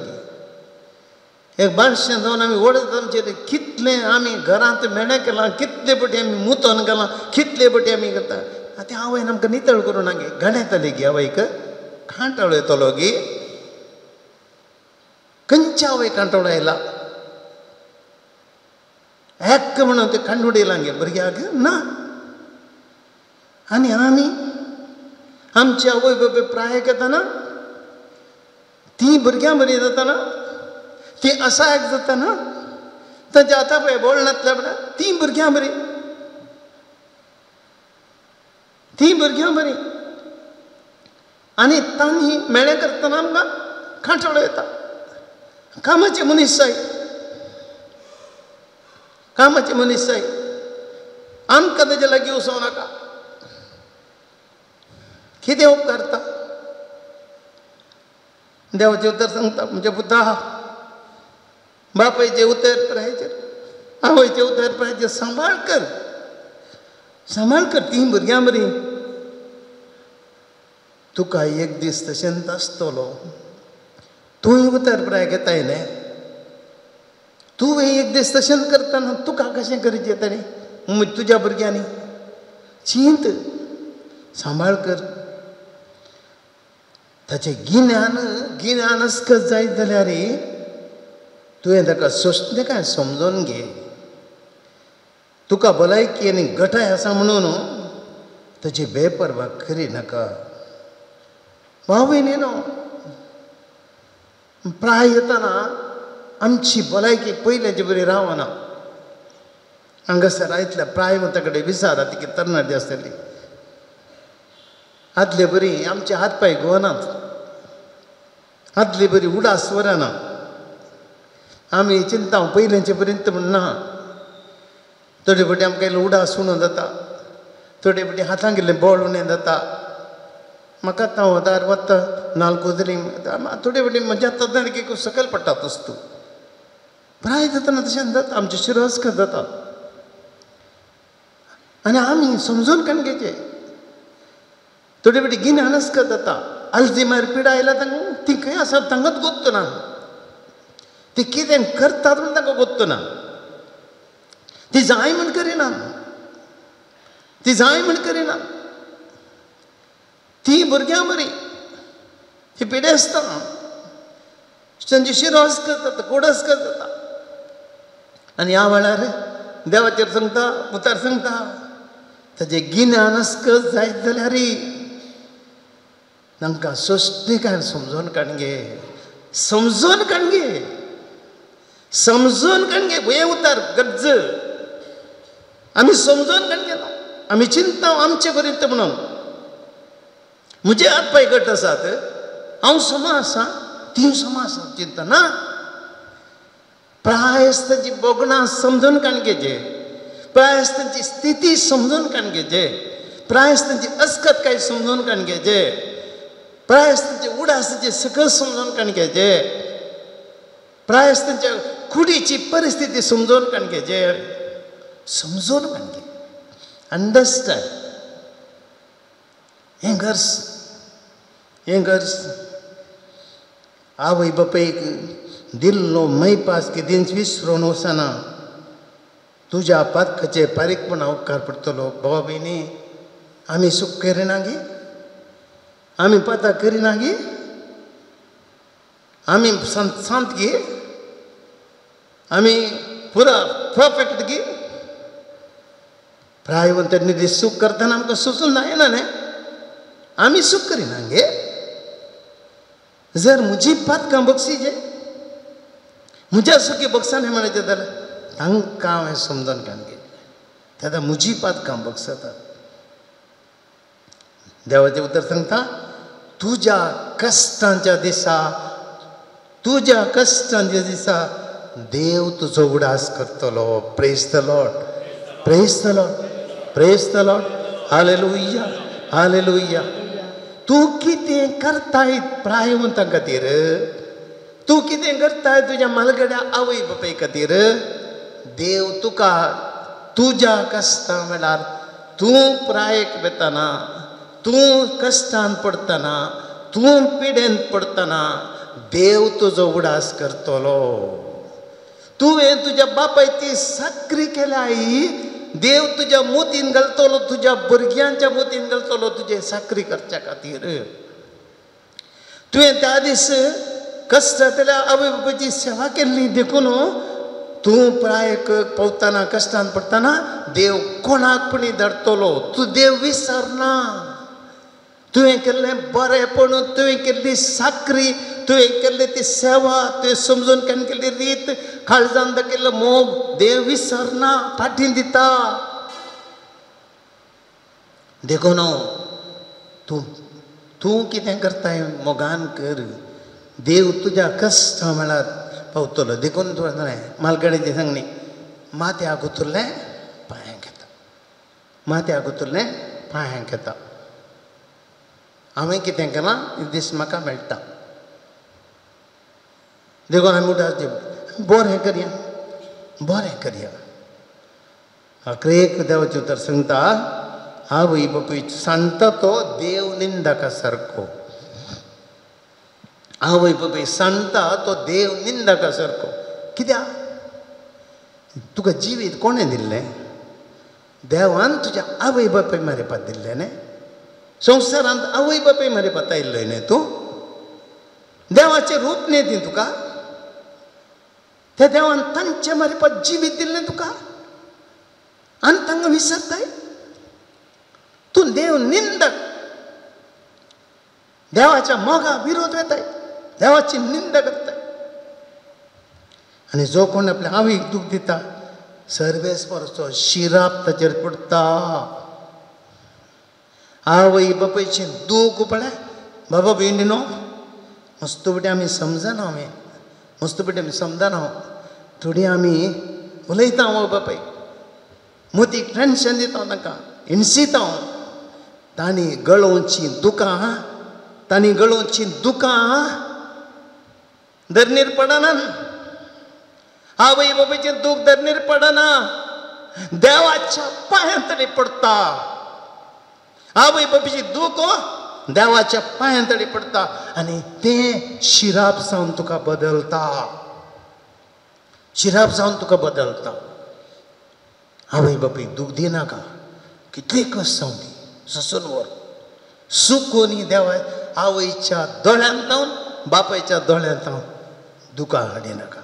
एक बाळशें जावन आमी ओडत आमचेर कितलें आमी घरांत मेळ्ळें केलां कितले फावटी आमी मुतोन गेलां कितले फावटी आमी करता आतां आवयन आमकां नितळ करूं नागे घाण येताली गे आवयक कांटाळो येतलो गे खंयच्या आवय कांटाळो येयला एक्क म्हणून ते कांडूड येयला गे भुरग्याक ना आनी आमी आमची आवय बापूय प्रायक येताना ती भुरग्यां बरी जाताना ती असायक जाताना ताच्या आतां पळय बोलनातल्या बरें ती भुरग्यां बरी आनी तांणी मेळ्ळें करतना आमकां कांटाळो येता कामाची मनीससाय आमकां ताचे लागीं वचों नाका कितें उपकारता देवाचें उतर सांगता म्हणजे पुता बापायचे उतर प्रायचेर आवयचे उतर प्रायचेर सांबाळ कर ती भुरग्यां बरी तुका एक दीस तशेंच आसतलो तूंय उतर प्राय घेताय न्ही तूं एक दीस तशेंच करतना तुका कशें करचें येतलें तुज्या भुरग्यांनी चिंत सांबाळ कर ताचें गिन्यान अस्कत जायत जाल्यार तुवें ताका सोंसणेकाय समजोन घे तुका भलायकी आनी गटाय आसा म्हणून ताची बेपरवा करी नाका भावयनी न्हू प्राय येताना आमची भलायकी पयल्याची बरी रावना हांगासर आयतल्या प्राय वता कडेन विचारा ती कितें तरणाटी आसतली आदले बरी आमचे हात पाय घुवनात आदली बरी उडास वरना आमी चिंता पयलींचे पर्यंत म्हण ना थोडे फावटी आमकां इल्लो उडास उणो जाता थोडे फावटी हातांक इल्लें बळ उणें जाता म्हाका आतां वदार वता नाल्कोजरी थोडे फावटी म्हज्या तदारकी सकयल पडटा वस्तू प्राय जातना तशें जाता आमचे शिरोस्क जाता आनी आमी समजून घेवचें थोडे फावटी गिन्यानस्क जाता अल्झायमर पिडा आयला तांकां ती खंय आसा तांकांच गोत्त ना ती कितें करतात म्हण तांकां गोत्त ना ती जाय म्हण करिना ती भुरग्यां बरी ती पिडेसता तांची शिरोस्क जाता कोडस्क जाता आनी ह्या वेळार देवाचेर सांगता उतार सांगता ताचे गिन्यानस्क जायत जाल्यार तांकां सोंसणेकाय समजोन काणगे हे उतार गरज आमी समजोन काणगे ना आमी चिंता आमचे पर्यंत म्हणून म्हजे हात पाय गट आसात हांव सम आसा ती सम आसा चिंता ना प्रायस्तांची बोगणां समजून काणगेचे प्रायस्तांची स्थिती समजून काणगेचे प्रायस्तांची अस्कतकाय समजून काणगेचे प्रायस्तांचे उडासाचे सकल समजून काणगेचे प्रायस्तांच्या कुडीची परिस्थिती समजून काणगेचे समजून काणगे अंडरस्टँड हें गर्स आवय बापायक दिल्लो मैपास की दिन विसरून वचना तुज्या पातकाचे बारीकपणा उपकार पडटलो बाबा भयणी आमी सुख करिना गे आमी पाता करिना गे आमी सांत गे आमी पुरा परफेक्ट गे प्रायवंत निधी सुख करतना आमकां सुचून जायना न्ही आमी सुख करिना गे जर म्हजी पातकां बक्षीचे म्हज्या सुखी बक्षांनी म्हणचे जाल्यार तांकां हांवें समजोन घेतलें तेन्ना म्हजी पातकां बक्षता देवाचें उतर सांगता तुज्या कश्टांच्या दिसा देव तुजो उडास करतलो praise the Lord praise the Lord praise the Lord hallelujah hallelujah तूं कितें करताय प्रायवंतां खातीर तूं कितें करताय तुज्या मालगड्या आवय बापाय खातीर देव तुका तुज्या कश्टां वेळार तूं प्रायेक वेतना तूं कश्टान पडतना तूं पिडेन पडतना देव तुजो उडास करतलो तुवें तुज्या बापायची साकरी केल्याय देव तुज्या मोतीन घालतलो तुज्या भुरग्यांच्या मोतीन घालतलो तुजे साकरी करच्या खातीर तुवें त्या दीस कश्टांतल्या आवय बापायची सेवा केल्ली देखून तूं प्रायक पावतना कश्टान पडतना देव कोणाक पुणी धरतलो तूं देव विसरना तुवें केल्लें बरेंपण तुवें केल्ली साकरी तुवें केल्ली ती सेवा तुवें समजून केल्ली रीत काळजान दाखयल्लो मोग देव विसरना फाटीं दिता देखून तूं कितें करताय मोगान कर देव तुज्या कश्टां वेळार पावतलो देखून तुवें मालगड्याचें सांगणी माथ्याक उतरलें पांयांक येता माथ्याक उतरलें पांयांक येता हांवें कितें केलां दीस म्हाका मेळटा देखून आमी उडास दिवं बरें करया हाका एक देवाचें उतर सांगता आवय बापूय सांगता तो देव निंदका सारको आवय बापूय सांगता तो देव निंदका सारको कित्याक तुका जिवीत कोणें दिल्लें देवान तुज्या आवय बापूय मारेपाक दिल्लें न्ही संवसारांत आवय बापूय मारेपाक आयिल्लोय न्ही तूं देवाचें रूप न्ही ती तुका त्या देवान तांचे मारेपाक जिवीत दिल्लें तुका आनी तांकां विसरताय तूं देव निंदक देवाच्या मोगा विरोध वेताय देवाची निंदा करताय आनी जो कोण आपल्या आवयक दूख दिता सर्वेस्परचो शिराप ताचेर पडटा आवय बापायचें दूख पळय बाबा भयणीनो मस्त बटी आमी समजना हांवें मस्त बटी आमी समजना थोडी आमी उलयता आवय बापायक मोतीक टेन्शन दिता तांकां हिणसिता तांणी गळोवचीं दुकां धरणीर पडना आवय बापायचें दूख धरणीर पडना देवाच्या पांयां तळी पडटा आवय बापायची दूख देवाच्या पांयां तळी पडटा आनी तें शिराप जावन तुका बदलता आवय बापायक दूख दिनाका कितले कश्ट जावन दी ससून व्हर सुकोनी देवा आवयच्या दोळ्यांत जावन बापायच्या दोळ्यांत जावन दुकां हाडिनाका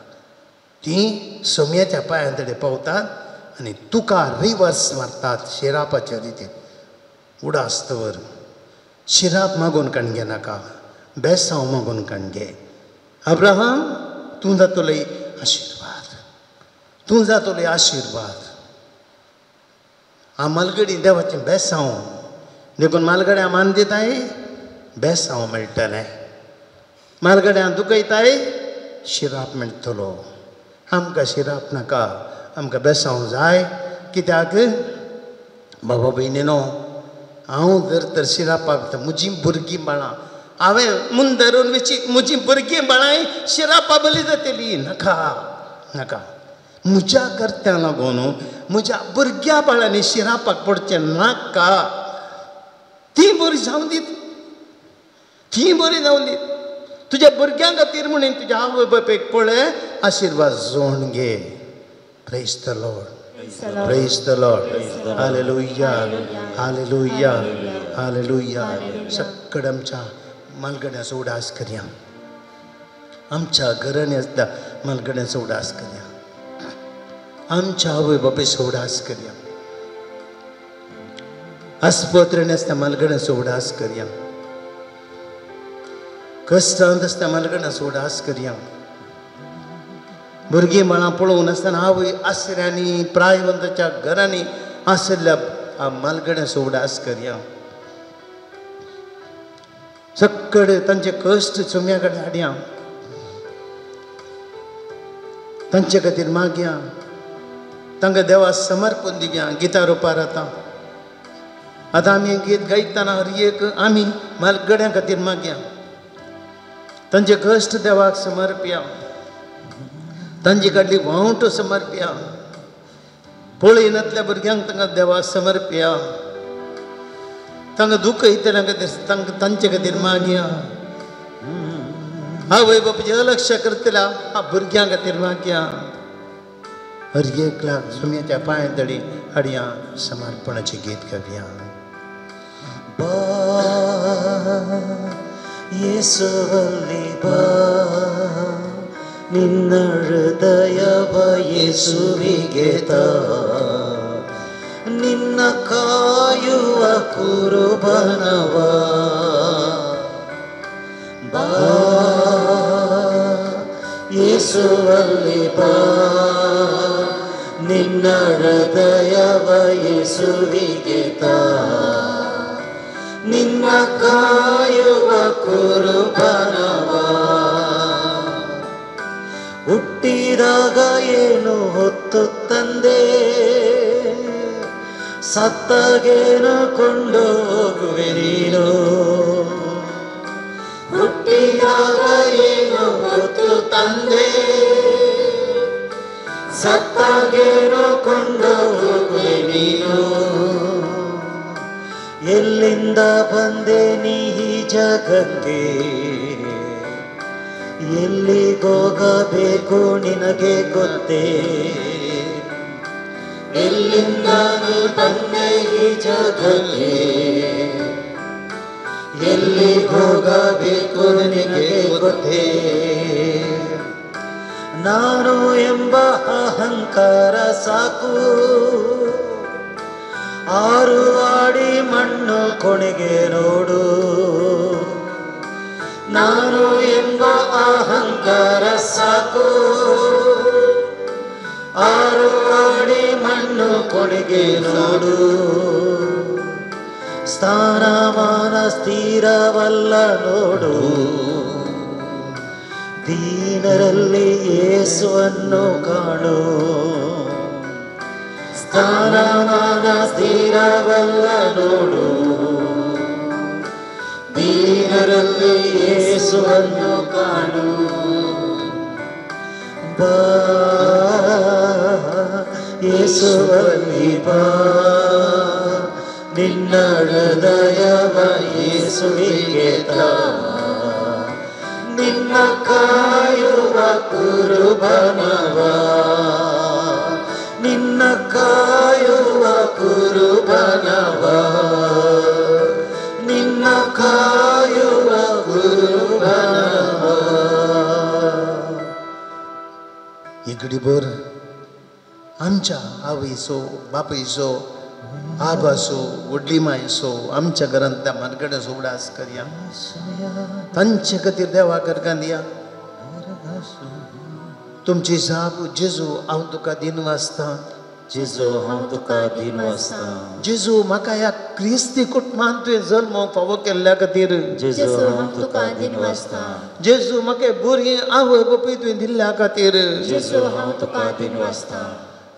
तीं सोम्याच्या पांयां तळी पावतात आनी तुका रिवर्स मारतात शिरापाच्या रितीन उडास दवर शिराप मागून काणगे नाका बेसांव मागून काणगे अब्राहम तूं जातोले आशिर्वाद हांव मालगडी देवाचें बेसांव देखून मालगड्या मान दिताय बेसांव मेळटलें मालगड्यां दुखयताय शिराप मेळटलो आमकां शिराप नाका आमकां बेसांव जाय कित्याक बाबा भयणीनो हांव जर तर शिरापाक म्हजीं भुरगीं बाळां हांवें म्हूण धरून म्हजीं भुरगीं बाळांय शिरापा बली जातलीं नाका म्हज्या कर्त्यां लागून म्हज्या भुरग्या बाळांनी शिरापाक पडचें नाका ती बरी जावन दीत ती बरी जावन दीत तुज्या भुरग्यां खातीर म्हणून तुज्या आवय बापेक पळय आशिर्वाद जोड घे praise the Lord Praise the Lord. Hallelujah. Hallelujah. Hallelujah. सगळं आमच्या मालगड्याचो उडास करया आमच्या घरांनी आसता मालगड्याचो उडास करया आमच्या आवय बापेचो उडास करया आस्पत्रेन आसता मालगड्याचो उडास करया कश्टांत आसता मालगड्याचो उडास करया भुरगीं बाळां पळोवन आसतना आवय आसऱ्यांनी प्रायवंताच्या घरांनी आसल्या मालगड्याचो उडास करया सगळे तांचे कश्ट चुम्या कडेन हाडया तांचे खातीर मागया तांकां देवा समर्पण दिवया गितार उपार आतां आमी गीत गायतना हर एक आमी मालगड्यां खातीर मागया तांचे कश्ट देवाक समर्पया तांची कडली वावट समर्पया पळयनातल्या भुरग्यांक तांकां देवाक समर्पया तांकां दुख येतल्या खातीर तांचे खातीर मागया आवय बापूचें अलक्ष करतल्या भुरग्यां खातीर मागया हर एक लाख सुम्याच्या पांय तळी हाडया समर्पणाचें गीत गावया ಯೇಸುವಲ್ಲಿ ಬಾ ನಿನ್ನ ಹೃದಯವ ಯೇಸುವಿಗೆ ತಾ ನಿನ್ನ ಕಾಯುವ ಕುರುಬನವ ಬಾ ಯೇಸುವಲ್ಲಿ ಬಾ ನಿನ್ನ ಹೃದಯವ ಯೇಸುವಿಗೆ ತಾ ನಿನ್ನ ಕಾಯುವ ಕುರುಬನವ ಹುಟ್ಟಿದಾಗ ಏನು ಹೊತ್ತು ತಂದೆ ಸತ್ತಾಗೇನು ಕೊಂಡು ಹೋಗುವೆ ನೀನು ಹುಟ್ಟಿದಾಗ ಏನು ಹೊತ್ತು ತಂದೆ ಸತ್ತಾಗೇನು ಕೊಂಡು ಹೋಗುವೆ ನೀನು ಎಲ್ಲಿಂದ ಬಂದೆ ನೀ ಈ ಜಗಕ್ಕೆ ಎಲ್ಲಿಗೋಗಬೇಕು ನಿನಗೆ ಗೊತ್ತೇ ಎಲ್ಲಿಂದ ನೀ ಬಂದೆ ಈ ಜಗಕ್ಕೆ ಎಲ್ಲಿಗೋಗಬೇಕು ನಿನಗೆ ಗೊತ್ತೇ ನಾನು ಎಂಬ ಅಹಂಕಾರ ಸಾಕು ಆರು ಆಡಿ ಮಣ್ಣು ಕೊನೆಗೆ ನೋಡು ನಾನು ಎಂಬ ಅಹಂಕಾರ ಸಾಕು ಆರು ಆಡಿ ಮಣ್ಣು ಕೊನೆಗೆ ನೋಡು ಸ್ಥಾನಮಾನ ಸ್ಥಿರವಲ್ಲ ನೋಡು ದೀನರಲ್ಲಿ ಯೇಸುವನ್ನು ಕಾಣು ಸ್ಥಾನಮಾನ ಸ್ಥಿರವಲ್ಲ ನೋಡು ದೀನರಲ್ಲಿ ಯೇಸುವನ್ನು ಕಾಣು ಬಾ ಯೇಸುವಲ್ಲಿ ಬಾ ನಿನ್ನ ಹೃದಯವ ಯೇಸುವಿಗೆ ತಾ ನಿನ್ನ ಕಾಯುವ ಕುರುಬನವ ನಿನ್ನ ಕಾಯುವ ಕುರುಬನವ ನಿನ್ನ ಕಾಯುವ ಕುರುಬನವ इगडीभर आमच्या आवयचो बापयचो आबाचो व्हडली मायचो आमच्या घरांत त्या मालगड्याचो उडास करया तांचे खातीर देवा करकां दिया तुमची जाप जेजू हांव तुका दिन वाचता जेजू हांव तुका दिन वाचता जेजू म्हाका ह्या क्रिस्ती कुटुंबांत तुवें जल्म फावो केल्ल्या खातीर जेजू हांव तुका दिन वाचता जेजू म्हाका बरी आवय बापूय तुवें दिल्ल्या खातीर जेजू हांव तुका दिन वाचता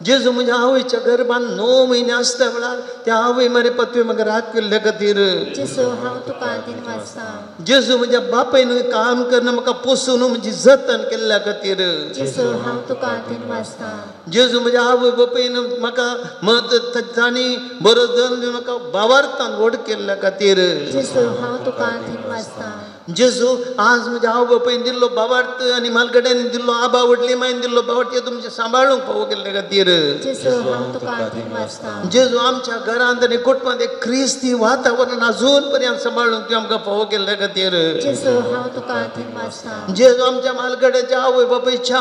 जेजू म्हज्या आवयच्या गर्भान 9 म्हयने आसता वेळार त्या आवय मरे पत्वे म्हाका राग केल्ल्या खातीर जेजू हांव तुका दिनवासता जेजू म्हज्या बापायन काम करना म्हाका पोसून म्हजी जतन केल्ल्या खातीर जेजू हांव तुका दिनवासता जेजू म्हज्या आवय बापायन म्हाका मदत तांणी बरो जल्म दिवन म्हाका भावार्थान व्हड केल्ल्या खातीर जेजू हांव तुका दिनवासता जेजू आज म्हज्या आवय बापायन दिल्लो भावार्थ आनी मालगड्यांनी दिल्लो आबा व्हडली मायन दिल्लो भावार्थ तुमचे सांबाळूंक फावो केल्ल्या खातीर जेजू हांव तुका दिनवासता जेजू आमच्या घरांत आनी कुटुंबांत एक क्रिस्ती वातावरण अजून पर्यंत सांबाळूंक तुवें आमकां फावो केल्ल्या खातीर जेजू हांव तुका दिनवासता जेजू आमच्या मालगड्याच्या आवय बापायच्या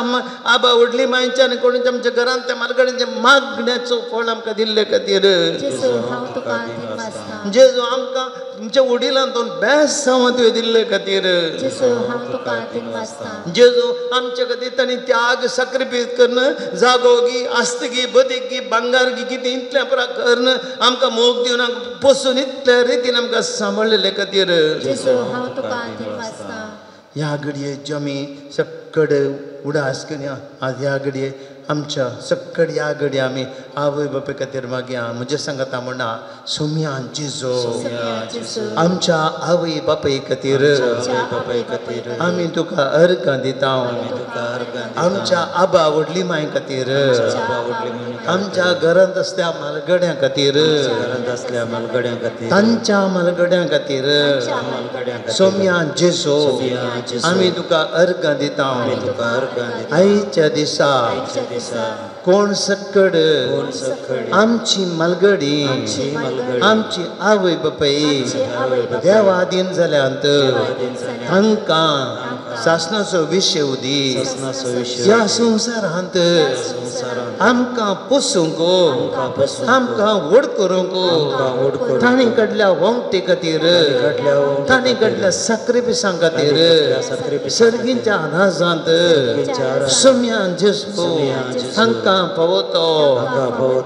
आबा व्हडली मायच्या आनी कोणाच्या आमच्या घरांत त्या मालगड्यांच्या मागण्याचो फळ आमकां दिल्ले खातीर जेजू हांव तुका दिनवासता जेजू आमकां तुमच्या वडिलांतून बेस्ट संवत तुवें दिल्ले खातीर जेजू हांव तुका दिनवासता जेजू आमच्या खातीर तांणी त्याग सॅक्रिफायस करून जागोगी आस्तगी बदकी भांगार कितें इतल्या पुरा करून आमकां मोग दिवन आमकां पोसून इतल्या रितीन आमकां सांबाळलेले खातीर जेजू हांव तुका दिनवासता ह्या घडयेची आमी सक्कड उडास करया आज ह्या घडये आमच्या सक्कड ह्या घडये आमी आवय बापाय खातीर मागया म्हजे सांगता म्हणा सोम्या जेजू आमच्या आवय बापाय खातीर आमी तुका अर्घ दिता आमच्या आबा व्हडली माय खातीर आमच्या घरांत असल्या मालगड्यां खातीर तांच्या मालगड्यां खातीर सोम्या जेजू आमी तुका अर्घ दिता आयच्या दिसा कोण सक्कड आमची मालगडी आमची आवय बापाय देवाधीन जाल्यांत तांकां शासनाचो विशय उदी ह्या संवसारांत आमकां पोसूंक आमकां व्हड करूंक तांणी कडल्या वंगटे खातीर तांणी कडल्या सॅक्रिफायसां खातीर सर्गींच्या अनाजांत सोम्या जेजू तांकां पावतो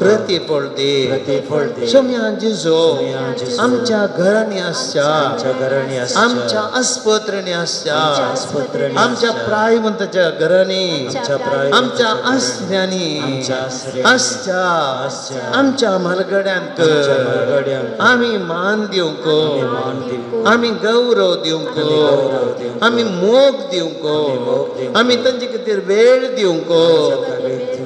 प्रतिफळ दे सोम्या जेजू आमच्या घरांनी आसच्या आमच्या आस्पत्रांनी आसच्या आमच्या प्रायवंताच्या घरांनी आमच्या आसऱ्यांनी आसच्या आमच्या मालगड्यांक आमी मान दिवंक आमी गौरव दिवंक आमी मोग दिवंक आमी तांचे खातीर वेळ दिवंक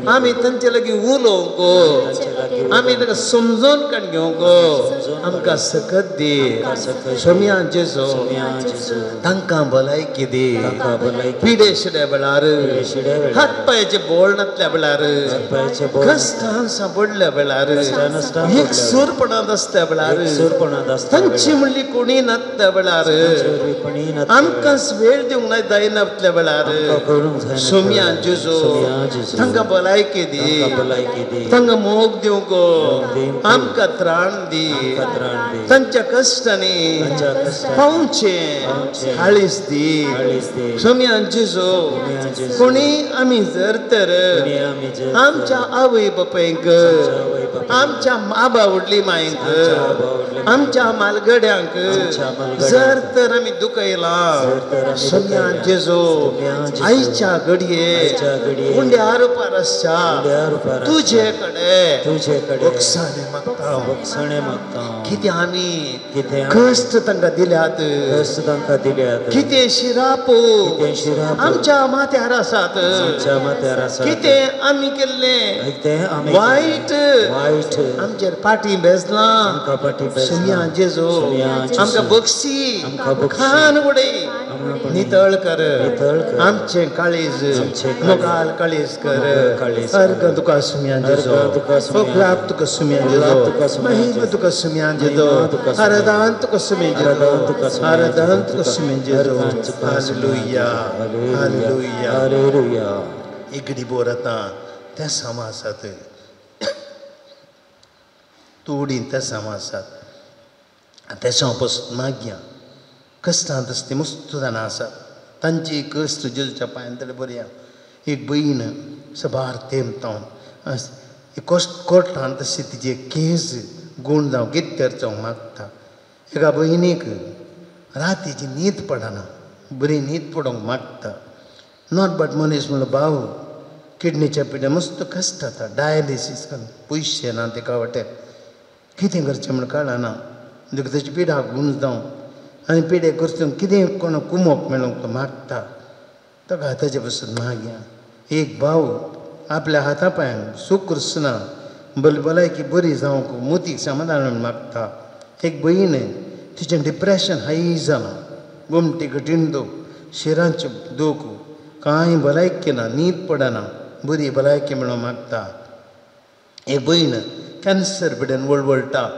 आमी तांचे लागीं उलोवंक आमी ताका समजून काण घेवंक आमकां सकत दी सोम्या जेजू तांकां भलायकी दी पिडे शिडे वेळार हात पांयाचे बोळ नासल्या वेळार कश्टान सांपडल्या वेळार एक सुरपणांत आसल्या वेळार तांची म्हणली कोणी नासल्या वेळार आमकांच वेळ दिवंक जायनासल्या वेळार सोम्या जेजू तांकां भलायकी दी तांकां मोग दिवंक आमकां त्राण दी तांच्या कश्टांनी पावचे हाळीस दी सोम्या जेजू कोणी आमी जर तर आमच्या आवय बापायक आमच्या आबा व्हडली मायक आमच्या मालगड्यांक जर तर आमी दुखयला सोम्या जेजू आयच्या घडये उंड्या आरोपार आसच्या तुजे कडेन वखसाणे मागता कितें आमी कश्ट तांकां दिल्यात कितें शिरापो आमच्या माथ्यार आसात कितें आमी केल्लें वायट आमचेर फाटी बेजलां सोम्या जेजू आमकां बक्षी खान उडय नितळ कर आमचें काळीज मोगाल काळीज कर अर्घ तुका सोम्या जेजू फोगलाप तुका सोम्या जेजू महिमा तुका सोम्या जेजू आराधन तुका सोम्या जेजू आराधन तुका सोम्या जेजू हालेलुया हालेलुया हालेलुया इगडी बोर आतां त्या सामा आसात तोडीन त्या सामा आसात त्या पासून मागया कश्टांत आसता मस्त जाणां आसात तांची कश्ट जेजूच्या पांयांतले बरया एक बहीण सबार तेमतावन कोर्टांत तशी तिचे केस गूण जावं कितें जावंक मागता एका बहिणीक रातीची न्हीद पडना बरी न्हीद पडोवंक मागता नॉट बट मनीस म्हणलो भाऊ किडनीच्या पिड्या मस्त कश्ट जाता डायलिसीस करून पयशे ना तेका वाटेक कितें करचें म्हण कळना देखून तेची पिडा गुण जावं आनी पिडे करचें कितें कोण कुमोप मेळोंक तो मागता ताका हाताचे बसून मागया एक भाव आपल्या हाता पांयान सूख करचना भलायकी बरी जावंक मोतीक समाधान मागता एक भयण तिचें डिप्रेशन हाय जालां गोमटी कठीण दूख शिरांचे दूख कांय भलायकी ना न्हीद पडना बरी भलायकी मेळोवंक मागता एक भयण कॅन्सर पिडेन वळवळटा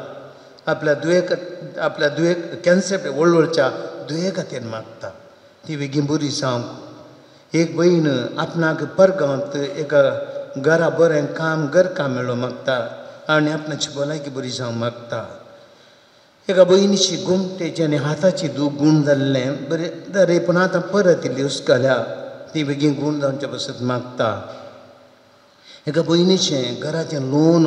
आपल्या दुयेक कॅन्सर वळवळच्या दुये खातीर मागता ती बेगीन बरी जावंक एक भयण आपणाक परगांवत एका घरा बरें घर काम मेळोवंक मागता आनी आपणाची भलायकी बरी जावंक मागता एका भयणीची घुमटेची आनी हाताची दूख गूण जाल्लें बरें जालें पूण आतां परत इल्ली हुस्कल्या ती बेगीन गूण जावचे बसत मागता एका भयणीचें घराचें लोन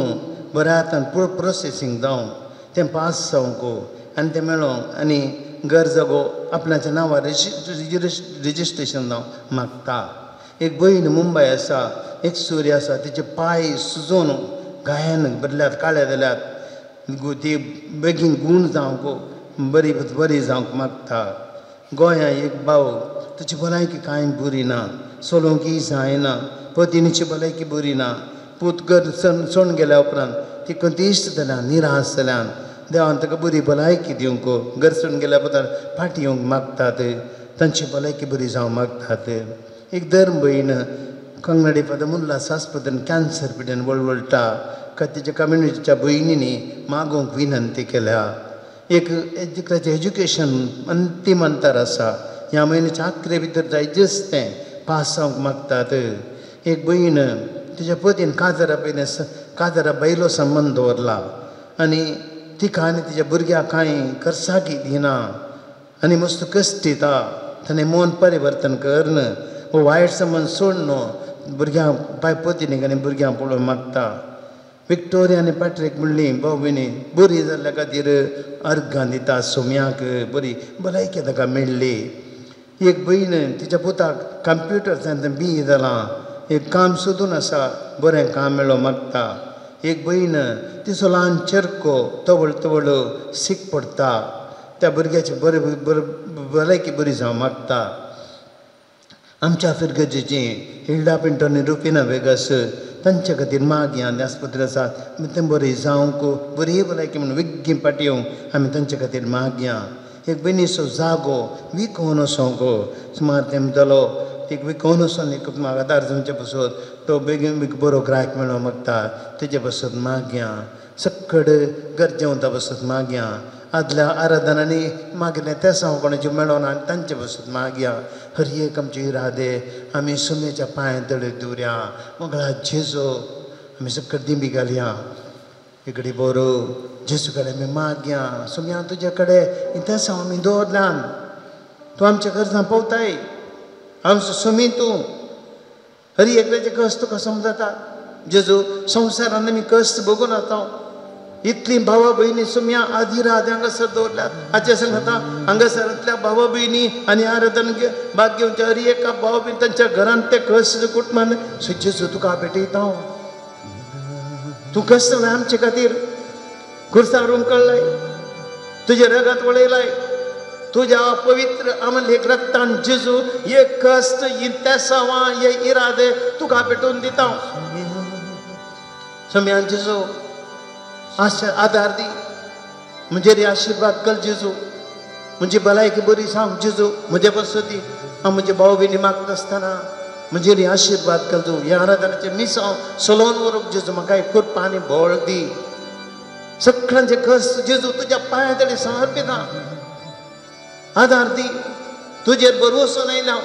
बरें आतां पुरो प्रोसेसींग जावं तें पास जावंक आनी तें मेळोंक आनी घर जागो आपणाच्या नांवार रेजिस्ट्रेशन जावंक मागता एक भयण मुंबय आसा एक सूर्य आसा तिचे पांय सुजोवन गायन बदल्यात काळे जाल्यात ती बेगीन गूण जावंक बरी जावंक मागता गोंया एक भाव तुजी भलायकी कांय बरी ना चलोवंकय जायना पत्नीची भलायकी बरी ना पूत घर सोडून गेल्या उपरांत ती कंतिश्ट जाल्यान निराश जाल्यान देवान ताका बरी भलायकी दिवंक घर सोडून गेल्या उपरांत फाटी येवंक मागतात तांची भलायकी बरी जावंक मागतात एक धर्म भयण कंगनाडी पदमुल्ला सास्पतान कॅन्सर पिडेन वळवळटा तिच्या कम्युनिटीच्या भयणींनी मागोवंक विनंती केल्या एक जिकराचें एज्युकेशन अंतीम अंतर आसा ह्या म्हयन्याच्या आखरे भितर जाय तें पास जावंक मागतात एक भयण तिच्या पतीन काजरा बैलो संबंद दवरला आनी तिका आनी तिच्या भुरग्याक कांय खर्चाकी दिना आनी मस्त कश्ट दिता ताणें मन परिवर्तन करन हो वायट संबंद सोड न्हू भुरग्यांक पत्नीक आनी भुरग्यांक पळोवंक मागता विक्टोरिया आनी पॅट्रीक म्हणली भाव भयणी बरी जाल्ल्या खातीर अर्घां दिता सोम्याक बरी भलायकी ताका मेळ्ळी एक भयण तिच्या पुताक कंप्युटर सायन्स बी जालां एक काम सोदून आसा बरें काम मेळोवंक मागता एक भयण तिचो ल्हान चेरको तवळ सीक पडटा त्या भुरग्याची भलायकी बरी जावंक मागता आमच्या फिरगजेची हिल्डा पिंटो आनी रुपिना वेगस तांचे खातीर मागया आनी आस्पत्री आसात तें बरी जावंक बरी भलायकी म्हणून वेग्गी पाटी येवंक आमी तांचे खातीर मागया एक भयणीचो जागो विकोवन वचोंक सुमार तें जालो एक विकोवन वचोन एक म्हाका आदार जमचे पसत तो बेगीन बरो ग्राहक मेळोवंक मागता तेजे बसत मागया सक्कड गरजेवंता बसत मागया आदल्या आराधनांनी मागिल्लें तें हांव कोणाचें मेळोन आनी तांचे बसत मागया हर एक आमचे इरादे आमी सुमेच्या पांय तळे दवरया मंगळा जेजो आमी सक्कड दिंबी घालया इकडे बरो जेजू कडेन आमी मागया सुम्या तुजे कडेन तें हांव आमी दवरल्यान तूं आमच्या गरजां पावताय आमचो सुमी तूं हर एकल्याचे कश्ट तुका समजता जेजू संवसारान आमी कश्ट बघून आतां इतली भावा भयणी सुम्या आदी राद हांगासर दवरल्यात हाचे सांगता हांगासरांतल्या भावा भयणी आनी आराधन भाग घेवच्या हर एका भावा भयणी तांच्या घरांत ते कश्ट कुटुंबान जेजू तुका भेटयता तूं कश्ट आमचे खातीर खुर्सार कळलाय तुजे रगात वळयलाय तुझ्या पवित्र अमलेक रक्तान जेजू ये कष्ट ते सवा ये इरादे तुका भेटून दिता सम्यान जेजू आधार दी म्हणजे आशीर्वाद कर जेजू म्हणजे भलायकी बरी सांग जेजू म्हजे बसती हांव म्हजे भाव भयणी मागता आसतना म्हणजे आशीर्वाद कर जेजू ह्या आराधनाचे मीस हांव सोलोवन व्हरूंक जेजू म्हाका एक कृपा आनी बळ दी सगळ्यांचे कश्ट जेजू तुज्या पांया तळी समर्पिता आधार दी तुजेर भरवंसो ना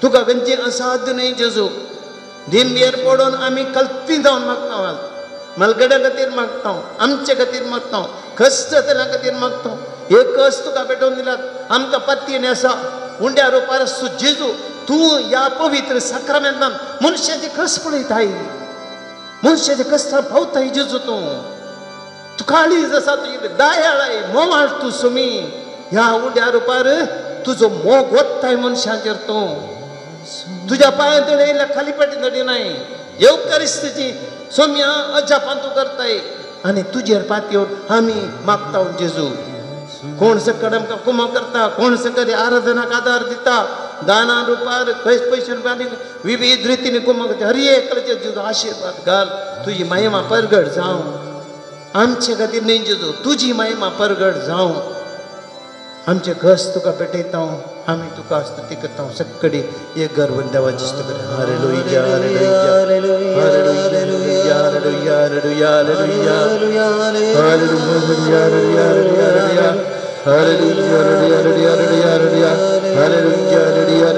तुका खंयची असाध्य न्हय जेजू दिंबेर पडोवन आमी कल्पी जावन मागता मलगड्या खातीर मागता आमचे खातीर मागता कश्ट जातल्या खातीर मागता हे कश्ट तुका भेटोवन दिल्यात आमकां पत्तीन आसा उंड्या रोपार आसूं जेजू तूं ह्या पवित्र साक्रामेंतान मनशाचे कश्ट पळयताय मनशाचे कश्टां पावताय जेजू तूं काळीज आसा तुजी दयाळाय मोवाळ तूं सुमी ह्या उंड्या रुपार तुजो मोग वत्ताय मनशांचेर तूं तुझ्या पायात येईल खाली पडली नाही येऊ परिस्थिती सौम्या अजापान तू करताय आणि तुझ्या पातीवर आम्ही मागता जेजू कोण सकडम का कुमा करता कोण सकरी आराधना का आधार देता दाना रुपार पैसे रुपयाने विविध रीतीने कुमा हरी एकचे जेजू आशीर्वाद घाल तुझी महिमा परगड जाऊ आमचे खातीर नाही जेजू तुझी महिमा परगड जाऊ आमचे घस तुका पेटयता आम्ही तुका स्तुती करता सकडी एक गर्व देवाची स्तुती कर hallelujah hallelujah hallelujah hallelujah hallelujah hallelujah hallelujah hallelujah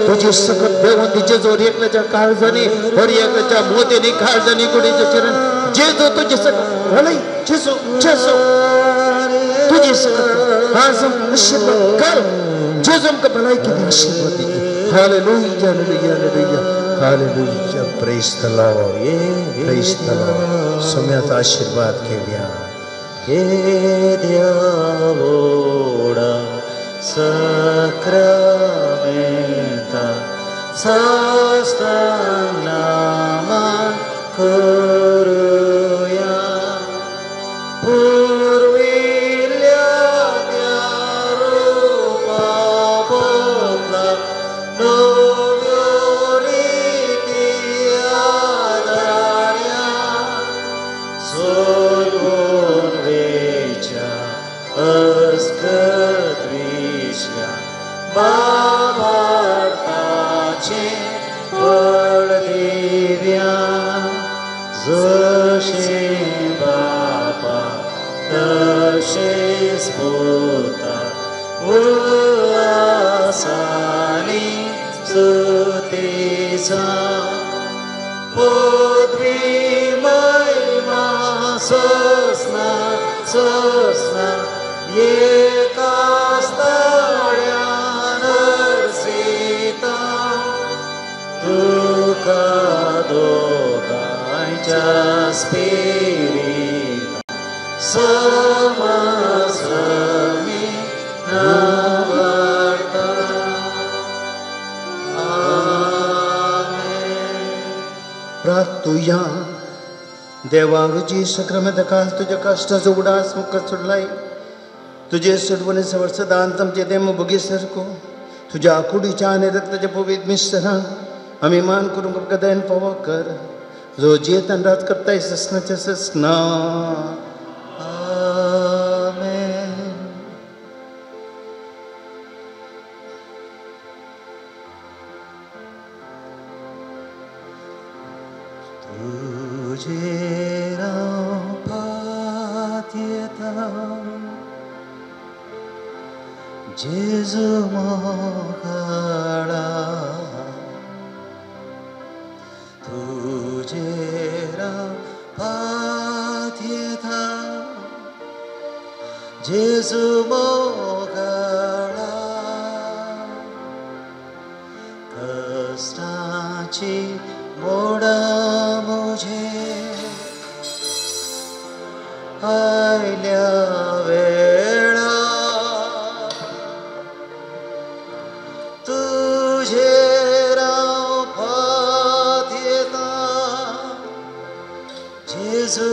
तुझी सकत बेवंतीचे जोर एकल्याच्या काळजाने और एकल्याच्या मोत्याने काळजाने कुणीचे चरण जे जो तुझे सकत भलाई जेसो जेसो तुझे सकत आज हम आशीर्वाद कर जेसो हमका भलाई की आशीर्वाद दे hallelujah hallelujah hallelujah hallelujah praise the Lord praise the Lord सौम्याचा आशीर्वाद घेऊया हे देवोडा Sacramenta Sastanama Kuruya Purvilya Rupa Bodha Novyuriti Adarya Solvon Vecha Askadvisya Bavartache Pardivya Zashe Baba Dashe Spota Ulasani Sutisa Podvi Maima Sosna Sosna Yekastaya Narsita Tuka Dogaja Spirita Samasami Navarta Amen. प्रार्थुया देवावजी सक्रमत काल तुझ्या कष्टाचा उडास मुख सोडलाय तुझे सोडवणे सवर सदान तमचे them बघी सरको तुझ्या आकुडीच्या आणि रक्ताच्या पवित्र मिश्रण आम्ही मान करून गदन पवा कर जो जेतन रात करताय ससनाच्या ससना Amen. तुझे पात्यता जेजू मोगळा तुझे पात्यता जेजू मोगळा कष्टाची मोडा मुझे आयल्या वेळा तुझे राव पात येता जेजू